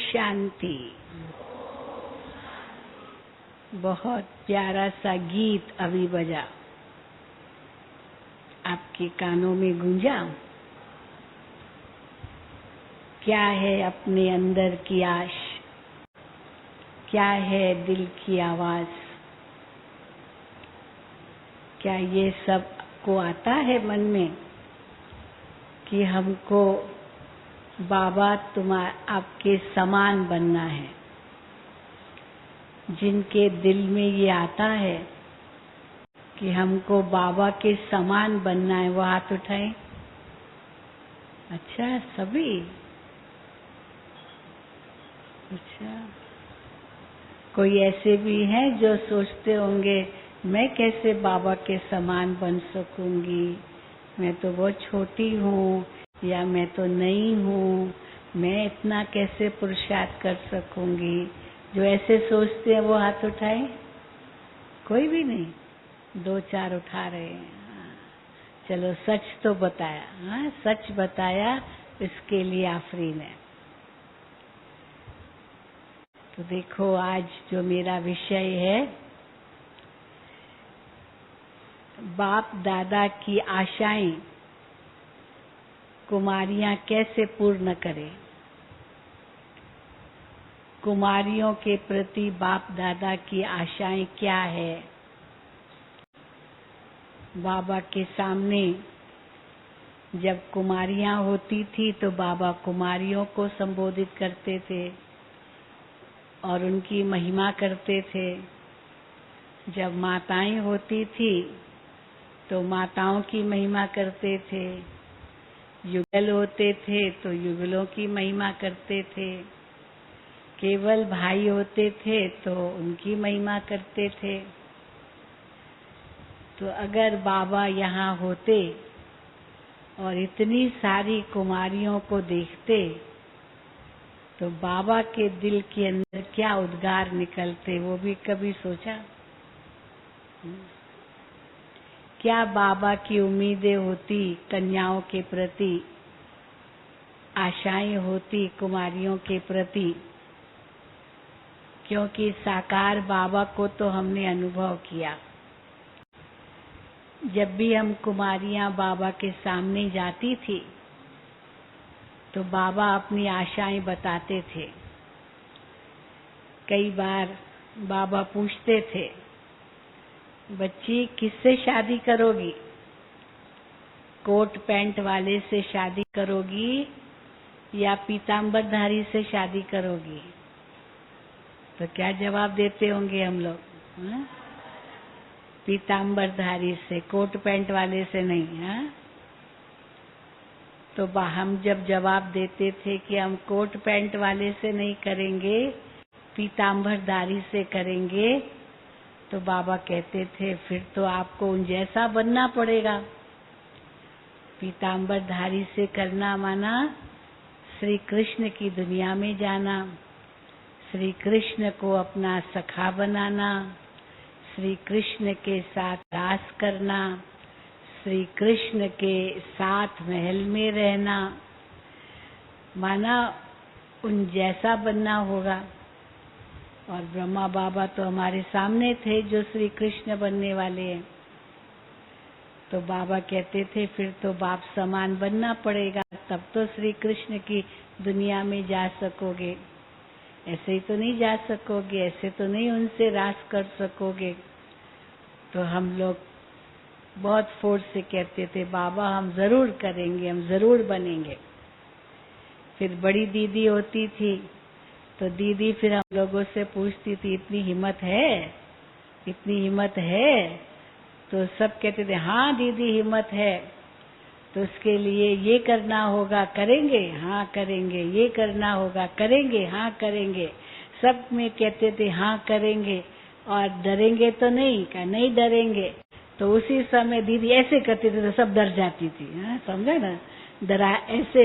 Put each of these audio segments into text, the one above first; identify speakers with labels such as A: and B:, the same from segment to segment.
A: शांति। बहुत प्यारा सा गीत अभी बजा, आपके कानों में गूंजा। क्या है अपने अंदर की आश, क्या है दिल की आवाज, क्या ये सब को आता है मन में कि हमको बाबा आपके समान बनना है। जिनके दिल में ये आता है कि हमको बाबा के समान बनना है, वो हाथ उठाएं। अच्छा, सभी? अच्छा, कोई ऐसे भी हैं जो सोचते होंगे मैं कैसे बाबा के समान बन सकूंगी, मैं तो बहुत छोटी हूँ, या मैं तो नई हूँ, मैं इतना कैसे पुरुषार्थ कर सकूंगी। जो ऐसे सोचते हैं वो हाथ उठाए। कोई भी नहीं? 2-4 उठा रहे हैं। चलो, सच तो बताया। हाँ, सच बताया, इसके लिए आफरीन है। तो देखो, आज जो मेरा विषय है, बाप दादा की आशाएं कुमारियां कैसे पूर्ण करें। कुमारियों के प्रति बाप दादा की आशाएं क्या है। बाबा के सामने जब कुमारियां होती थी तो बाबा कुमारियों को संबोधित करते थे और उनकी महिमा करते थे। जब माताएं होती थी तो माताओं की महिमा करते थे। युगल होते थे तो युगलों की महिमा करते थे। केवल भाई होते थे तो उनकी महिमा करते थे। तो अगर बाबा यहाँ होते और इतनी सारी कुमारियों को देखते तो बाबा के दिल के अंदर क्या उद्गार निकलते, वो भी कभी सोचा? क्या बाबा की उम्मीदें होती, कन्याओं के प्रति आशाएं होती, कुमारियों के प्रति? क्योंकि साकार बाबा को तो हमने अनुभव किया। जब भी हम कुमारियां बाबा के सामने जाती थी तो बाबा अपनी आशाएं बताते थे। कई बार बाबा पूछते थे, बच्ची किससे शादी करोगी? कोट पैंट वाले से शादी करोगी या पीताम्बरधारी से शादी करोगी? तो क्या जवाब देते होंगे हम लोग? पीताम्बरधारी से, कोट पैंट वाले से नहीं। हाँ, तो हम जब जवाब देते थे कि हम कोट पैंट वाले से नहीं करेंगे, पीताम्बरधारी से करेंगे, तो बाबा कहते थे फिर तो आपको उन जैसा बनना पड़ेगा। पीताम्बरधारी से करना माना श्री कृष्ण की दुनिया में जाना, श्री कृष्ण को अपना सखा बनाना, श्री कृष्ण के साथ रास करना, श्री कृष्ण के साथ महल में रहना, माना उन जैसा बनना होगा। और ब्रह्मा बाबा तो हमारे सामने थे जो श्री कृष्ण बनने वाले हैं। तो बाबा कहते थे फिर तो बाप समान बनना पड़ेगा, तब तो श्री कृष्ण की दुनिया में जा सकोगे। ऐसे ही तो नहीं जा सकोगे, ऐसे तो नहीं उनसे रास कर सकोगे। तो हम लोग बहुत फोर्स से कहते थे, बाबा हम जरूर करेंगे, हम जरूर बनेंगे। फिर बड़ी दीदी होती थी तो दीदी फिर हम लोगों से पूछती थी, इतनी हिम्मत है, इतनी हिम्मत है? तो सब कहते थे हाँ दीदी हिम्मत है। तो उसके लिए ये करना होगा, करेंगे? हाँ करेंगे। ये करना होगा, करेंगे? हाँ करेंगे। सब में कहते थे हाँ करेंगे। और डरेंगे तो नहीं? कहा नहीं डरेंगे। तो उसी समय दीदी ऐसे करती थी तो सब डर जाती थी। हाँ समझा ना, डरा ऐसे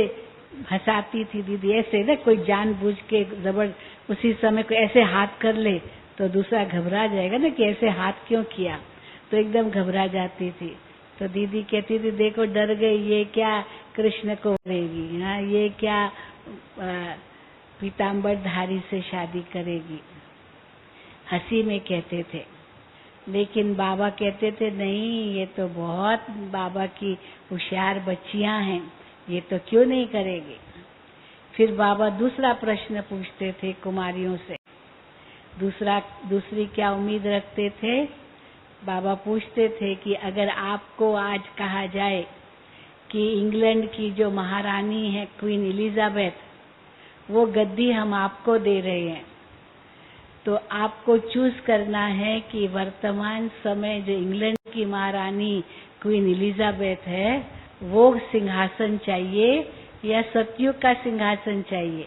A: हंसाती थी दीदी, ऐसे ना कोई जानबूझ के जबर उसी समय कोई ऐसे हाथ कर ले तो दूसरा घबरा जाएगा ना कि ऐसे हाथ क्यों किया, तो एकदम घबरा जाती थी। तो दीदी कहती थी देखो डर गई, ये क्या कृष्ण को करेगी? हाँ ये क्या पीताम्बर धारी से शादी करेगी? हंसी में कहते थे। लेकिन बाबा कहते थे नहीं, ये तो बहुत बाबा की होशियार बच्चियां हैं, ये तो क्यों नहीं करेगी? फिर बाबा दूसरा प्रश्न पूछते थे कुमारियों से। दूसरी क्या उम्मीद रखते थे? बाबा पूछते थे कि अगर आपको आज कहा जाए कि इंग्लैंड की जो महारानी है क्वीन एलिजाबेथ, वो गद्दी हम आपको दे रहे हैं, तो आपको चूज करना है कि वर्तमान समय जो इंग्लैंड की महारानी क्वीन एलिजाबेथ है वो सिंहासन चाहिए या सतयुग का सिंहासन चाहिए,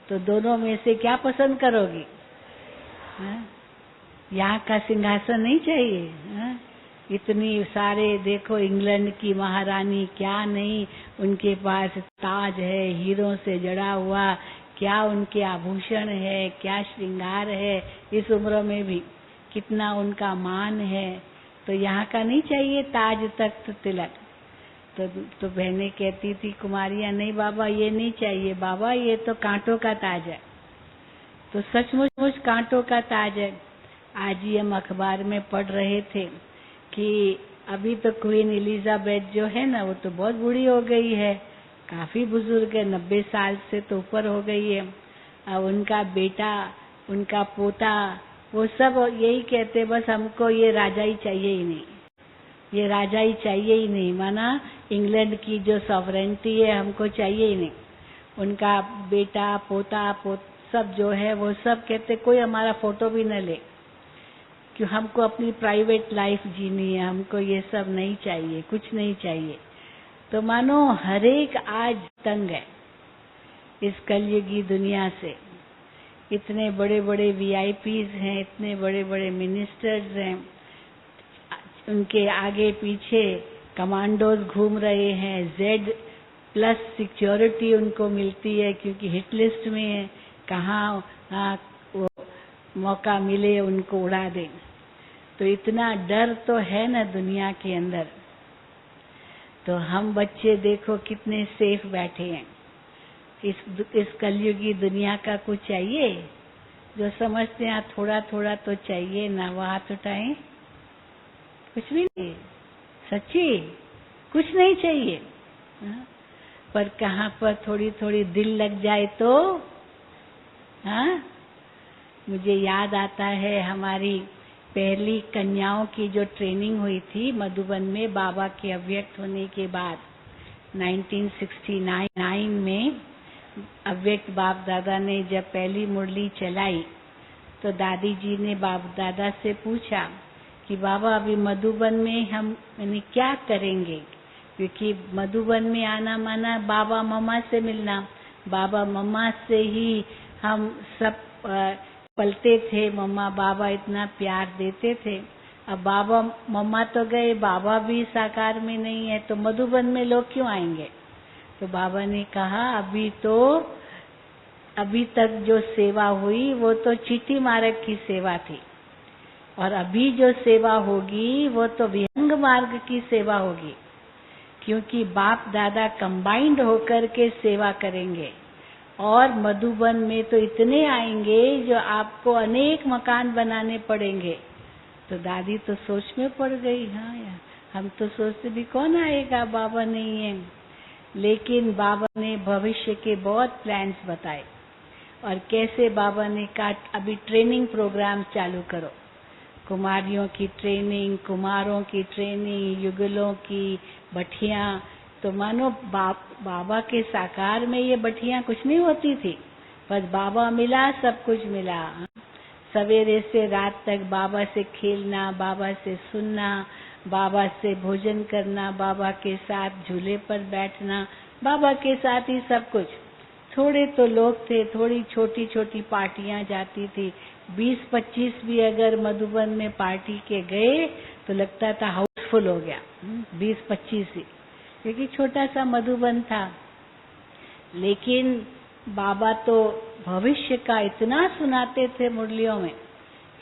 A: तो दोनों में से क्या पसंद करोगी? हाँ? यहाँ का सिंहासन नहीं चाहिए? हाँ? इतनी सारे देखो इंग्लैंड की महारानी क्या नहीं, उनके पास ताज है हीरों से जड़ा हुआ, क्या उनके आभूषण है, क्या श्रृंगार है, इस उम्र में भी कितना उनका मान है। तो यहाँ का नहीं चाहिए ताज तख्त तिलक? तो बहनें कहती थी कुमारियाँ नहीं बाबा ये नहीं चाहिए, बाबा ये तो कांटों का ताज है। तो सचमुच कांटों का ताज है। आज ही हम अखबार में पढ़ रहे थे कि अभी तो क्वीन एलिजाबेथ जो है ना वो तो बहुत बूढ़ी हो गई है, काफी बुजुर्ग है, 90 साल से तो ऊपर हो गई है। अब उनका बेटा, उनका पोता, वो सब यही कहते बस हमको ये राजा ही चाहिए ही नहीं, ये राजा ही चाहिए ही नहीं, माना इंग्लैंड की जो सॉवरेंटी है हमको चाहिए ही नहीं। उनका बेटा पोता सब जो है वो सब कहते कोई हमारा फोटो भी न ले, क्यों हमको अपनी प्राइवेट लाइफ जीनी है, हमको ये सब नहीं चाहिए, कुछ नहीं चाहिए। तो मानो हरेक आज तंग है इस कलयुगी दुनिया से। इतने बड़े बड़े वीआईपीज हैं, इतने बड़े बड़े मिनिस्टर्स हैं, उनके आगे पीछे कमांडोज घूम रहे हैं, Z+ सिक्योरिटी उनको मिलती है क्योंकि हिट लिस्ट में है, कहाँ वो मौका मिले उनको उड़ा दें। तो इतना डर तो है ना दुनिया के अंदर। तो हम बच्चे देखो कितने सेफ बैठे हैं। इस कलयुगी दुनिया का कुछ चाहिए? जो समझते हैं थोड़ा थोड़ा तो चाहिए ना, वो हाथ उठाएं। कुछ भी नहीं, सच्ची कुछ नहीं चाहिए। हाँ? पर कहाँ पर थोड़ी थोड़ी दिल लग जाए तो हाँ। मुझे याद आता है हमारी पहली कन्याओं की जो ट्रेनिंग हुई थी मधुबन में बाबा के अव्यक्त होने के बाद 1969 में। अव्यक्त बाप दादा ने जब पहली मुरली चलाई तो दादी जी ने बाप दादा से पूछा कि बाबा अभी मधुबन में हम क्या करेंगे, क्योंकि मधुबन में आना माना बाबा मम्मा से मिलना, बाबा मम्मा से ही हम सब पलते थे, मम्मा बाबा इतना प्यार देते थे। अब बाबा मम्मा तो गए, बाबा भी साकार में नहीं है, तो मधुबन में लोग क्यों आएंगे? तो बाबा ने कहा अभी तक जो सेवा हुई वो तो चीटी मार्ग की सेवा थी, और अभी जो सेवा होगी वो तो विहंग मार्ग की सेवा होगी, क्योंकि बाप दादा कंबाइंड होकर के सेवा करेंगे। और मधुबन में तो इतने आएंगे जो आपको अनेक मकान बनाने पड़ेंगे। तो दादी तो सोच में पड़ गई। हाँ यार, हम तो सोचते भी कौन आएगा, बाबा नहीं है। लेकिन बाबा ने भविष्य के बहुत प्लान्स बताए, और कैसे बाबा ने कहा अभी ट्रेनिंग प्रोग्राम चालू करो, कुमारियों की ट्रेनिंग, कुमारों की ट्रेनिंग, युगलों की, बठियां। तो मानो बाबा के साकार में ये बठियां कुछ नहीं होती थी, बस बाबा मिला, सब कुछ मिला। सवेरे से रात तक बाबा से खेलना, बाबा से सुनना, बाबा से भोजन करना, बाबा के साथ झूले पर बैठना, बाबा के साथ ही सब कुछ। थोड़े तो लोग थे, थोड़ी छोटी छोटी पार्टियां जाती थी। 20-25 भी अगर मधुबन में पार्टी के गए तो लगता था हाउसफुल हो गया। 20-25 ही, क्योंकि छोटा सा मधुबन था। लेकिन बाबा तो भविष्य का इतना सुनाते थे मुरलियों में।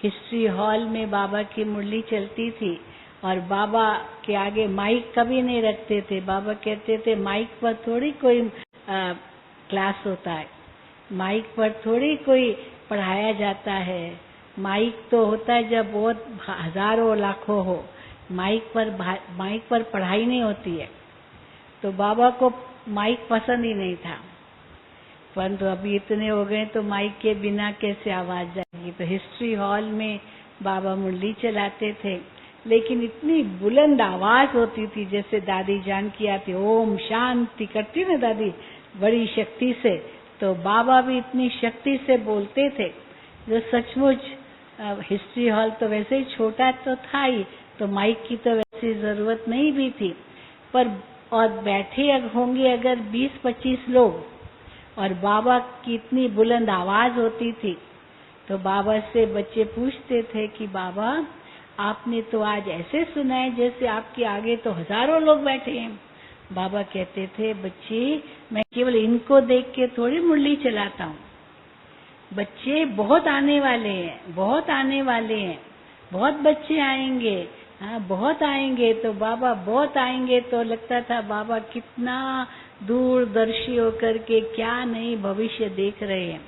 A: हिस्ट्री हॉल में बाबा की मुरली चलती थी और बाबा के आगे माइक कभी नहीं रखते थे। बाबा कहते थे माइक पर थोड़ी कोई क्लास होता है, माइक पर थोड़ी कोई पढ़ाया जाता है। माइक तो होता है जब बहुत हजारों लाखों हो, माइक पर पढ़ाई नहीं होती है। तो बाबा को माइक पसंद ही नहीं था, परंतु अभी इतने हो गए तो माइक के बिना कैसे आवाज जाएगी। तो हिस्ट्री हॉल में बाबा मुरली चलाते थे, लेकिन इतनी बुलंद आवाज होती थी, जैसे दादी जान की आती ओम शांति करती ना दादी बड़ी शक्ति से, तो बाबा भी इतनी शक्ति से बोलते थे जो सचमुच। हिस्ट्री हॉल तो वैसे ही छोटा तो था ही, तो माइक की तो वैसी जरूरत नहीं भी थी, पर और बैठे होंगे अगर 20-25 लोग और बाबा की इतनी बुलंद आवाज होती थी, तो बाबा से बच्चे पूछते थे कि बाबा आपने तो आज ऐसे सुना है जैसे आपके आगे तो हजारों लोग बैठे हैं। बाबा कहते थे बच्चे मैं केवल इनको देख के थोड़ी मुरली चलाता हूँ, बच्चे बहुत आने वाले हैं, बहुत आने वाले हैं, बहुत बच्चे आएंगे, हाँ बहुत आएंगे। तो बाबा बहुत आएंगे, तो लगता था बाबा कितना दूरदर्शी होकर के क्या नहीं भविष्य देख रहे हैं।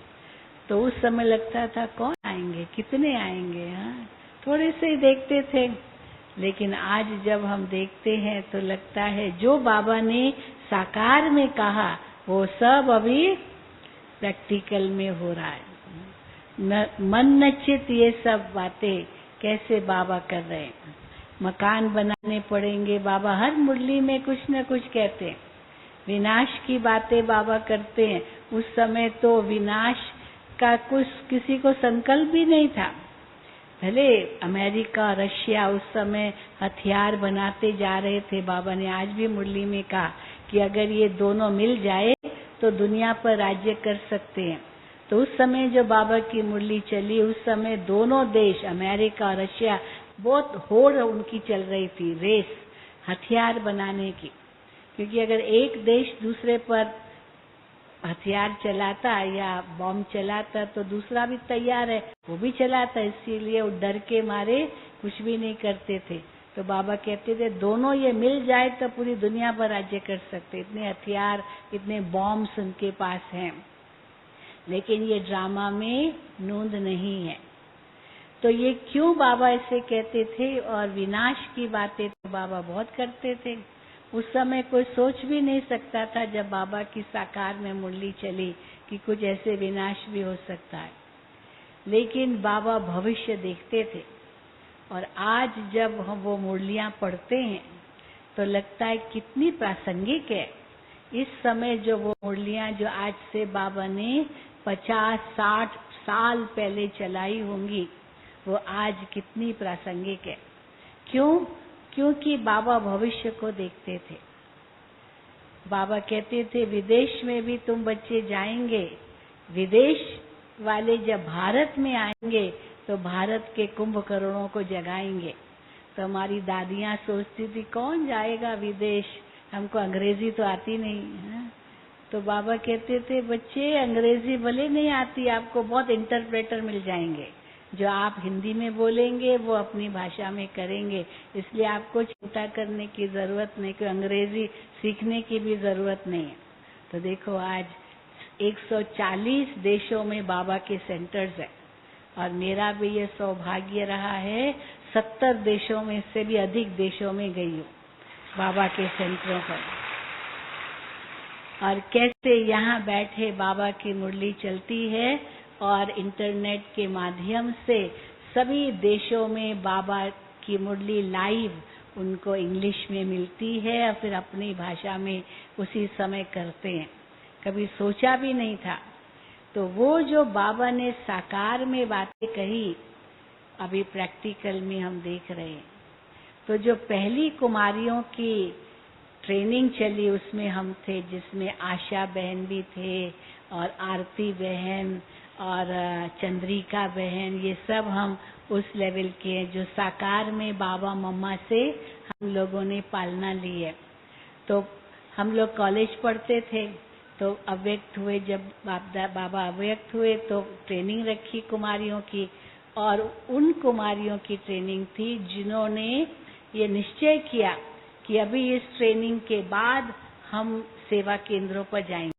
A: तो उस समय लगता था कौन आएंगे, कितने आएंगे, हाँ थोड़े से ही देखते थे। लेकिन आज जब हम देखते हैं तो लगता है जो बाबा ने साकार में कहा वो सब अभी प्रैक्टिकल में हो रहा है। मन नचित ये सब बातें कैसे बाबा कर रहे हैं। मकान बनाने पड़ेंगे, बाबा हर मुरली में कुछ न कुछ कहते हैं। विनाश की बातें बाबा करते हैं। उस समय तो विनाश का कुछ किसी को संकल्प भी नहीं था। भले अमेरिका रशिया उस समय हथियार बनाते जा रहे थे। बाबा ने आज भी मुरली में कहा कि अगर ये दोनों मिल जाए तो दुनिया पर राज्य कर सकते हैं। तो उस समय जो बाबा की मुरली चली, उस समय दोनों देश अमेरिका और रशिया बहुत होड़ उनकी चल रही थी, रेस हथियार बनाने की। क्योंकि अगर एक देश दूसरे पर हथियार चलाता या बॉम्ब चलाता तो दूसरा भी तैयार है, वो भी चलाता, इसीलिए वो डर के मारे कुछ भी नहीं करते थे। तो बाबा कहते थे दोनों ये मिल जाए तो पूरी दुनिया पर राज्य कर सकते। इतने हथियार, इतने बॉम्ब्स उनके पास हैं, लेकिन ये ड्रामा में नूंद नहीं है। तो ये क्यों बाबा ऐसे कहते थे? और विनाश की बातें तो बाबा बहुत करते थे। उस समय कोई सोच भी नहीं सकता था जब बाबा की साकार में मुरली चली कि कुछ ऐसे विनाश भी हो सकता है। लेकिन बाबा भविष्य देखते थे, और आज जब हम वो मुरलियां पढ़ते हैं तो लगता है कितनी प्रासंगिक है। इस समय जो वो मुरलियां जो आज से बाबा ने 50-60 साल पहले चलाई होंगी, वो आज कितनी प्रासंगिक है। क्यों? क्योंकि बाबा भविष्य को देखते थे। बाबा कहते थे विदेश में भी तुम बच्चे जाएंगे, विदेश वाले जब भारत में आएंगे तो भारत के कुंभकर्णों को जगाएंगे। तो हमारी दादियां सोचती थी कौन जाएगा विदेश, हमको अंग्रेजी तो आती नहीं है। तो बाबा कहते थे बच्चे अंग्रेजी भले नहीं आती, आपको बहुत इंटरप्रेटर मिल जाएंगे, जो आप हिंदी में बोलेंगे वो अपनी भाषा में करेंगे, इसलिए आपको चिंता करने की जरूरत नहीं, कि अंग्रेजी सीखने की भी जरूरत नहीं है। तो देखो आज 140 देशों में बाबा के सेंटर्स है, और मेरा भी ये सौभाग्य रहा है 70 देशों में से भी अधिक देशों में गई हूँ बाबा के सेंटरों पर। और कैसे यहाँ बैठे बाबा की मुरली चलती है, और इंटरनेट के माध्यम से सभी देशों में बाबा की मुरली लाइव उनको इंग्लिश में मिलती है, और फिर अपनी भाषा में उसी समय करते हैं। कभी सोचा भी नहीं था। तो वो जो बाबा ने साकार में बातें कही, अभी प्रैक्टिकल में हम देख रहे हैं। तो जो पहली कुमारियों की ट्रेनिंग चली उसमें हम थे, जिसमें आशा बहन भी थे और आरती बहन और चंद्रिका बहन, ये सब हम उस लेवल के हैं जो साकार में बाबा मम्मा से हम लोगों ने पालना ली है। तो हम लोग कॉलेज पढ़ते थे, तो अव्यक्त हुए, जब बाबा अव्यक्त हुए तो ट्रेनिंग रखी कुमारियों की, और उन कुमारियों की ट्रेनिंग थी जिन्होंने ये निश्चय किया कि अभी इस ट्रेनिंग के बाद हम सेवा केंद्रों पर जाएंगे।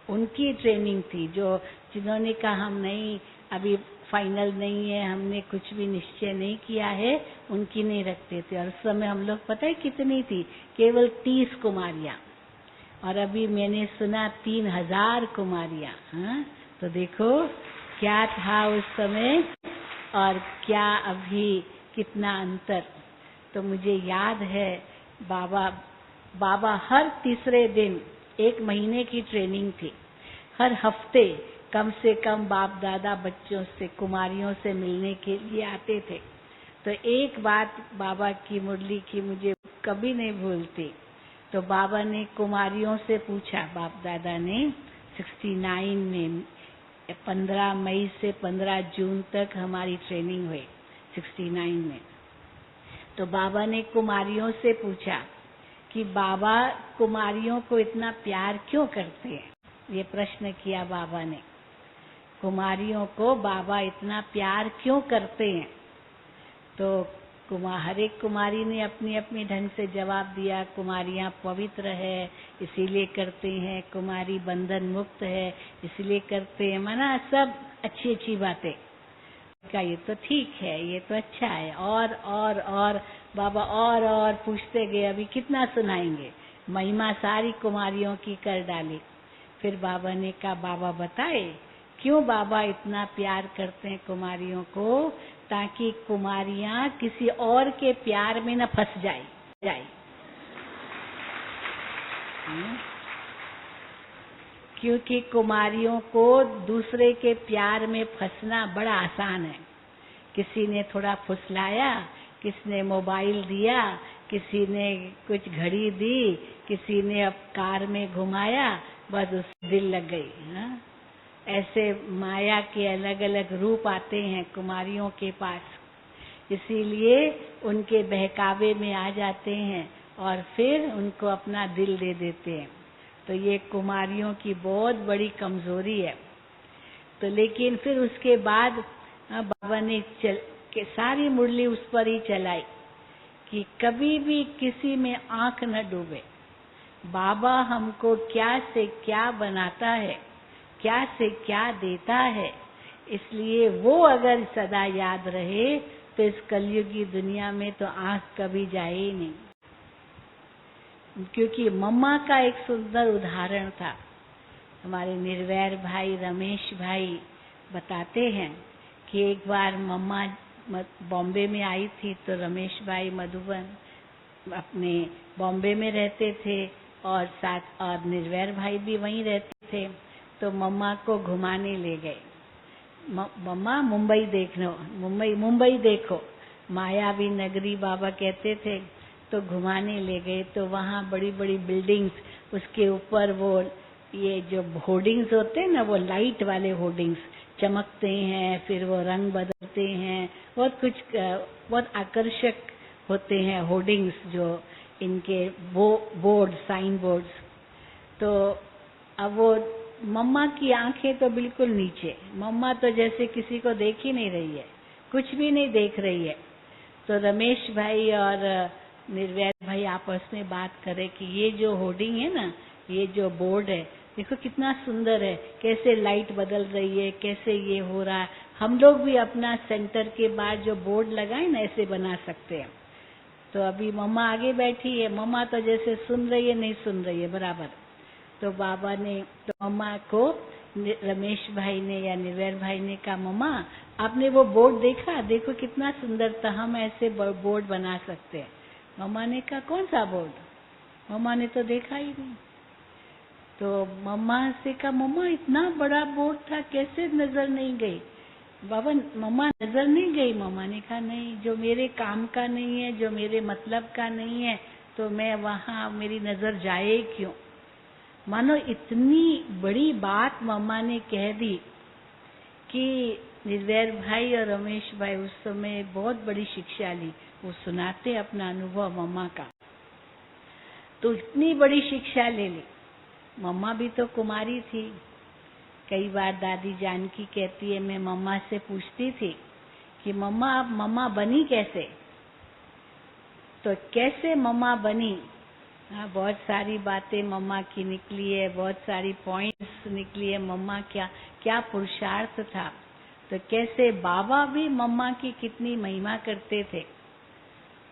A: उनकी ट्रेनिंग थी जो जिन्होंने कहा हम नहीं, अभी फाइनल नहीं है, हमने कुछ भी निश्चय नहीं किया है, उनकी नहीं रखते थे। और उस समय हम लोग पता है कितनी थी, केवल 30 कुमारियां, और अभी मैंने सुना 3000 कुमारियां। हाँ, तो देखो क्या था उस समय और क्या अभी, कितना अंतर। तो मुझे याद है बाबा हर तीसरे दिन, 1 महीने की ट्रेनिंग थी, हर हफ्ते कम से कम बाप दादा बच्चों से, कुमारियों से मिलने के लिए आते थे। तो एक बात बाबा की मुरली की मुझे कभी नहीं भूलती। तो बाबा ने कुमारियों से पूछा, बाप दादा ने 69 में 15 मई से 15 जून तक हमारी ट्रेनिंग हुई 69 में। तो बाबा ने कुमारियों से पूछा कि बाबा कुमारियों को इतना प्यार क्यों करते हैं। ये प्रश्न किया बाबा ने, कुमारियों को बाबा इतना प्यार क्यों करते हैं। तो हर एक कुमारी ने अपनी अपनी ढंग से जवाब दिया, कुमारियां पवित्र है इसीलिए करते हैं, कुमारी बंधन मुक्त है इसलिए करते हैं, माना सब अच्छी अच्छी बातें का। ये तो ठीक है, ये तो अच्छा है, और बाबा और पूछते गए, अभी कितना सुनाएंगे। महिमा सारी कुमारियों की कर डाली। फिर बाबा ने कहा, बाबा बताए क्यों बाबा इतना प्यार करते हैं कुमारियों को, ताकि कुमारियां किसी और के प्यार में न फंस जाए। क्योंकि कुमारियों को दूसरे के प्यार में फंसना बड़ा आसान है। किसी ने थोड़ा फुसलाया, किसी ने मोबाइल दिया, किसी ने कुछ घड़ी दी, किसी ने अब कार में घुमाया, बस उस दिल लग गई। हाँ? ऐसे माया के अलग अलग रूप आते हैं कुमारियों के पास, इसीलिए उनके बहकावे में आ जाते हैं और फिर उनको अपना दिल दे देते हैं। तो ये कुमारियों की बहुत बड़ी कमजोरी है। तो लेकिन फिर उसके बाद बाबा ने सारी मुरली उस पर ही चलाई कि कभी भी किसी में आंख न डूबे। बाबा हमको क्या से क्या बनाता है, क्या से क्या देता है, इसलिए वो अगर सदा याद रहे तो इस कलयुगी दुनिया में तो आंख कभी जाए ही नहीं। क्योंकि मम्मा का एक सुंदर उदाहरण था। हमारे निर्वैर भाई रमेश भाई बताते हैं कि एक बार मम्मा बॉम्बे में आई थी, तो रमेश भाई मधुबन अपने बॉम्बे में रहते थे और साथ और निर्वैर भाई भी वहीं रहते थे। तो मम्मा को घुमाने ले गए, मम्मा मुंबई देखो, मुंबई देखो, मायावी नगरी बाबा कहते थे। तो घुमाने ले गए, तो वहाँ बड़ी बड़ी बिल्डिंग्स, उसके ऊपर वो ये जो होर्डिंग्स होते हैं ना, वो लाइट वाले होर्डिंग्स चमकते हैं, फिर वो रंग बदलते हैं, बहुत कुछ बहुत आकर्षक होते हैं होर्डिंग्स, जो इनके बोर्ड, साइन बोर्ड्स। तो अब वो मम्मा की आंखें तो बिल्कुल नीचे, मम्मा तो जैसे किसी को देख ही नहीं रही है, कुछ भी नहीं देख रही है। तो रमेश भाई और निर्वैर भाई आपस में बात करें कि ये जो होर्डिंग है ना, ये जो बोर्ड है, देखो कितना सुंदर है, कैसे लाइट बदल रही है, कैसे ये हो रहा है। हम लोग भी अपना सेंटर के बाद जो बोर्ड लगाए ना, ऐसे बना सकते हैं। तो अभी मम्मा आगे बैठी है, मम्मा तो जैसे सुन रही है, नहीं सुन रही है बराबर। तो बाबा ने, तो मम्मा को रमेश भाई ने या निर्वैर भाई ने कहा, मम्मा आपने वो बोर्ड देखा, देखो कितना सुंदर था, हम ऐसे बोर्ड बना सकते हैं। मम्मा ने कहा, कौन सा बोर्ड? मम्मा ने तो देखा ही नहीं। तो मम्मा से कहा, मम्मा इतना बड़ा बोर्ड था, कैसे नजर नहीं गई? बाबा, मम्मा नजर नहीं गई? मम्मा ने कहा, नहीं, जो मेरे काम का नहीं है, जो मेरे मतलब का नहीं है, तो मैं वहाँ मेरी नजर जाए क्यों? मानो इतनी बड़ी बात मम्मा ने कह दी कि निर्वैर भाई और रमेश भाई उस समय बहुत बड़ी शिक्षा ली। वो सुनाते अपना अनुभव मम्मा का, तो इतनी बड़ी शिक्षा ले ली। मम्मा भी तो कुमारी थी। कई बार दादी जानकी कहती है, मैं मम्मा से पूछती थी कि मम्मा आप मम्मा बनी कैसे? तो कैसे मम्मा बनी? हाँ, बहुत सारी बातें मम्मा की निकली है, बहुत सारी पॉइंट्स निकली है। मम्मा क्या क्या पुरुषार्थ था। तो कैसे बाबा भी मम्मा की कितनी महिमा करते थे।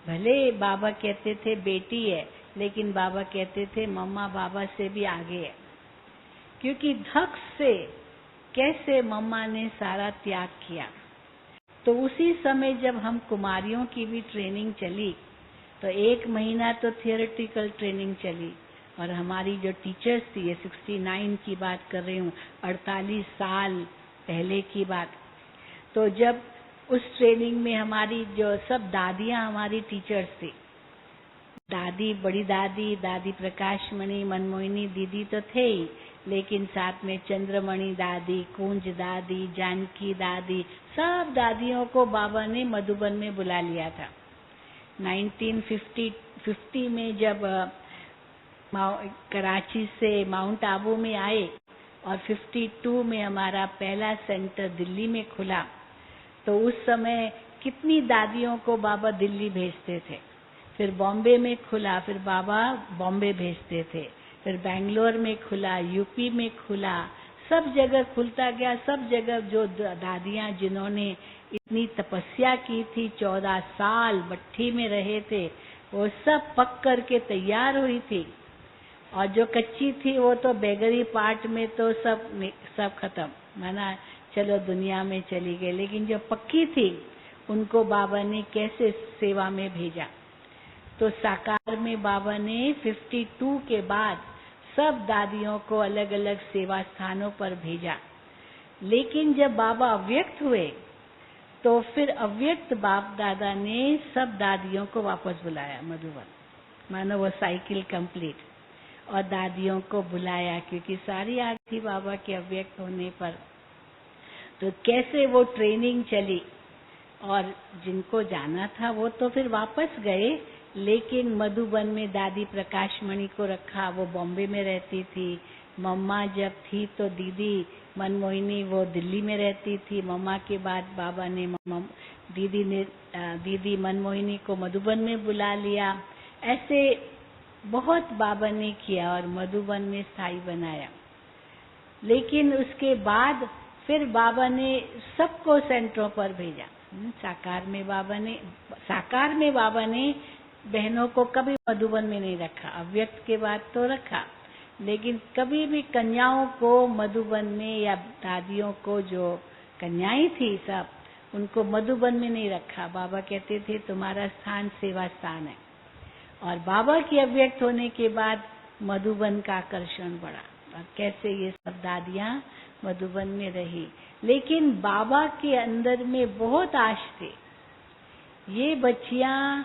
A: भले बाबा कहते थे बेटी है, लेकिन बाबा कहते थे मम्मा बाबा से भी आगे है, क्योंकि धक से कैसे मम्मा ने सारा त्याग किया। तो उसी समय जब हम कुमारियों की भी ट्रेनिंग चली, तो 1 महीना तो थियोरेटिकल ट्रेनिंग चली, और हमारी जो टीचर्स थी, ये 69 की बात कर रही हूँ, 48 साल पहले की बात। तो जब उस ट्रेनिंग में हमारी जो सब दादियाँ हमारी टीचर्स थी, दादी, बड़ी दादी, दादी प्रकाशमणि, मनमोहिनी दीदी तो थे ही, लेकिन साथ में चंद्रमणि दादी, कुंज दादी, जानकी दादी, सब दादियों को बाबा ने मधुबन में बुला लिया था। 1950 में जब कराची से माउंट आबू में आए और 52 में हमारा पहला सेंटर दिल्ली में खुला, तो उस समय कितनी दादियों को बाबा दिल्ली भेजते थे। फिर बॉम्बे में खुला, फिर बाबा बॉम्बे भेजते थे। फिर बेंगलोर में खुला, यूपी में खुला, सब जगह खुलता गया। सब जगह जो दादियाँ जिन्होंने इतनी तपस्या की थी, 14 साल भट्ठी में रहे थे, वो सब पक करके तैयार हुई थी। और जो कच्ची थी वो तो बेगरी पार्ट में तो सब खत्म, माना चलो दुनिया में चली गई। लेकिन जो पक्की थी उनको बाबा ने कैसे सेवा में भेजा। तो साकार में बाबा ने 52 के बाद सब दादियों को अलग अलग सेवा स्थानों पर भेजा। लेकिन जब बाबा अव्यक्त हुए, तो फिर अव्यक्त बाप दादा ने सब दादियों को वापस बुलाया मधुबन। मानो वो साइकिल कंप्लीट, और दादियों को बुलाया, क्योंकि सारी आग थी बाबा के अव्यक्त होने पर। तो कैसे वो ट्रेनिंग चली, और जिनको जाना था वो तो फिर वापस गए, लेकिन मधुबन में दादी प्रकाशमणि को रखा, वो बॉम्बे में रहती थी। मम्मा जब थी तो दीदी मनमोहिनी वो दिल्ली में रहती थी। मम्मा के बाद बाबा ने दीदी मनमोहिनी को मधुबन में बुला लिया। ऐसे बहुत बाबा ने किया और मधुबन में स्थायी बनाया। लेकिन उसके बाद फिर बाबा ने सबको सेंटरों पर भेजा। साकार में बाबा ने बहनों को कभी मधुबन में नहीं रखा। अव्यक्त के बाद तो रखा, लेकिन कभी भी कन्याओं को मधुबन में, या दादियों को जो कन्याएं थी सब, उनको मधुबन में नहीं रखा। बाबा कहते थे तुम्हारा स्थान सेवा स्थान है। और बाबा की अव्यक्त होने के बाद मधुबन का आकर्षण बढ़ा, और कैसे ये सब दादियां मधुबन में रही। लेकिन बाबा के अंदर में बहुत आश थी, ये बच्चियां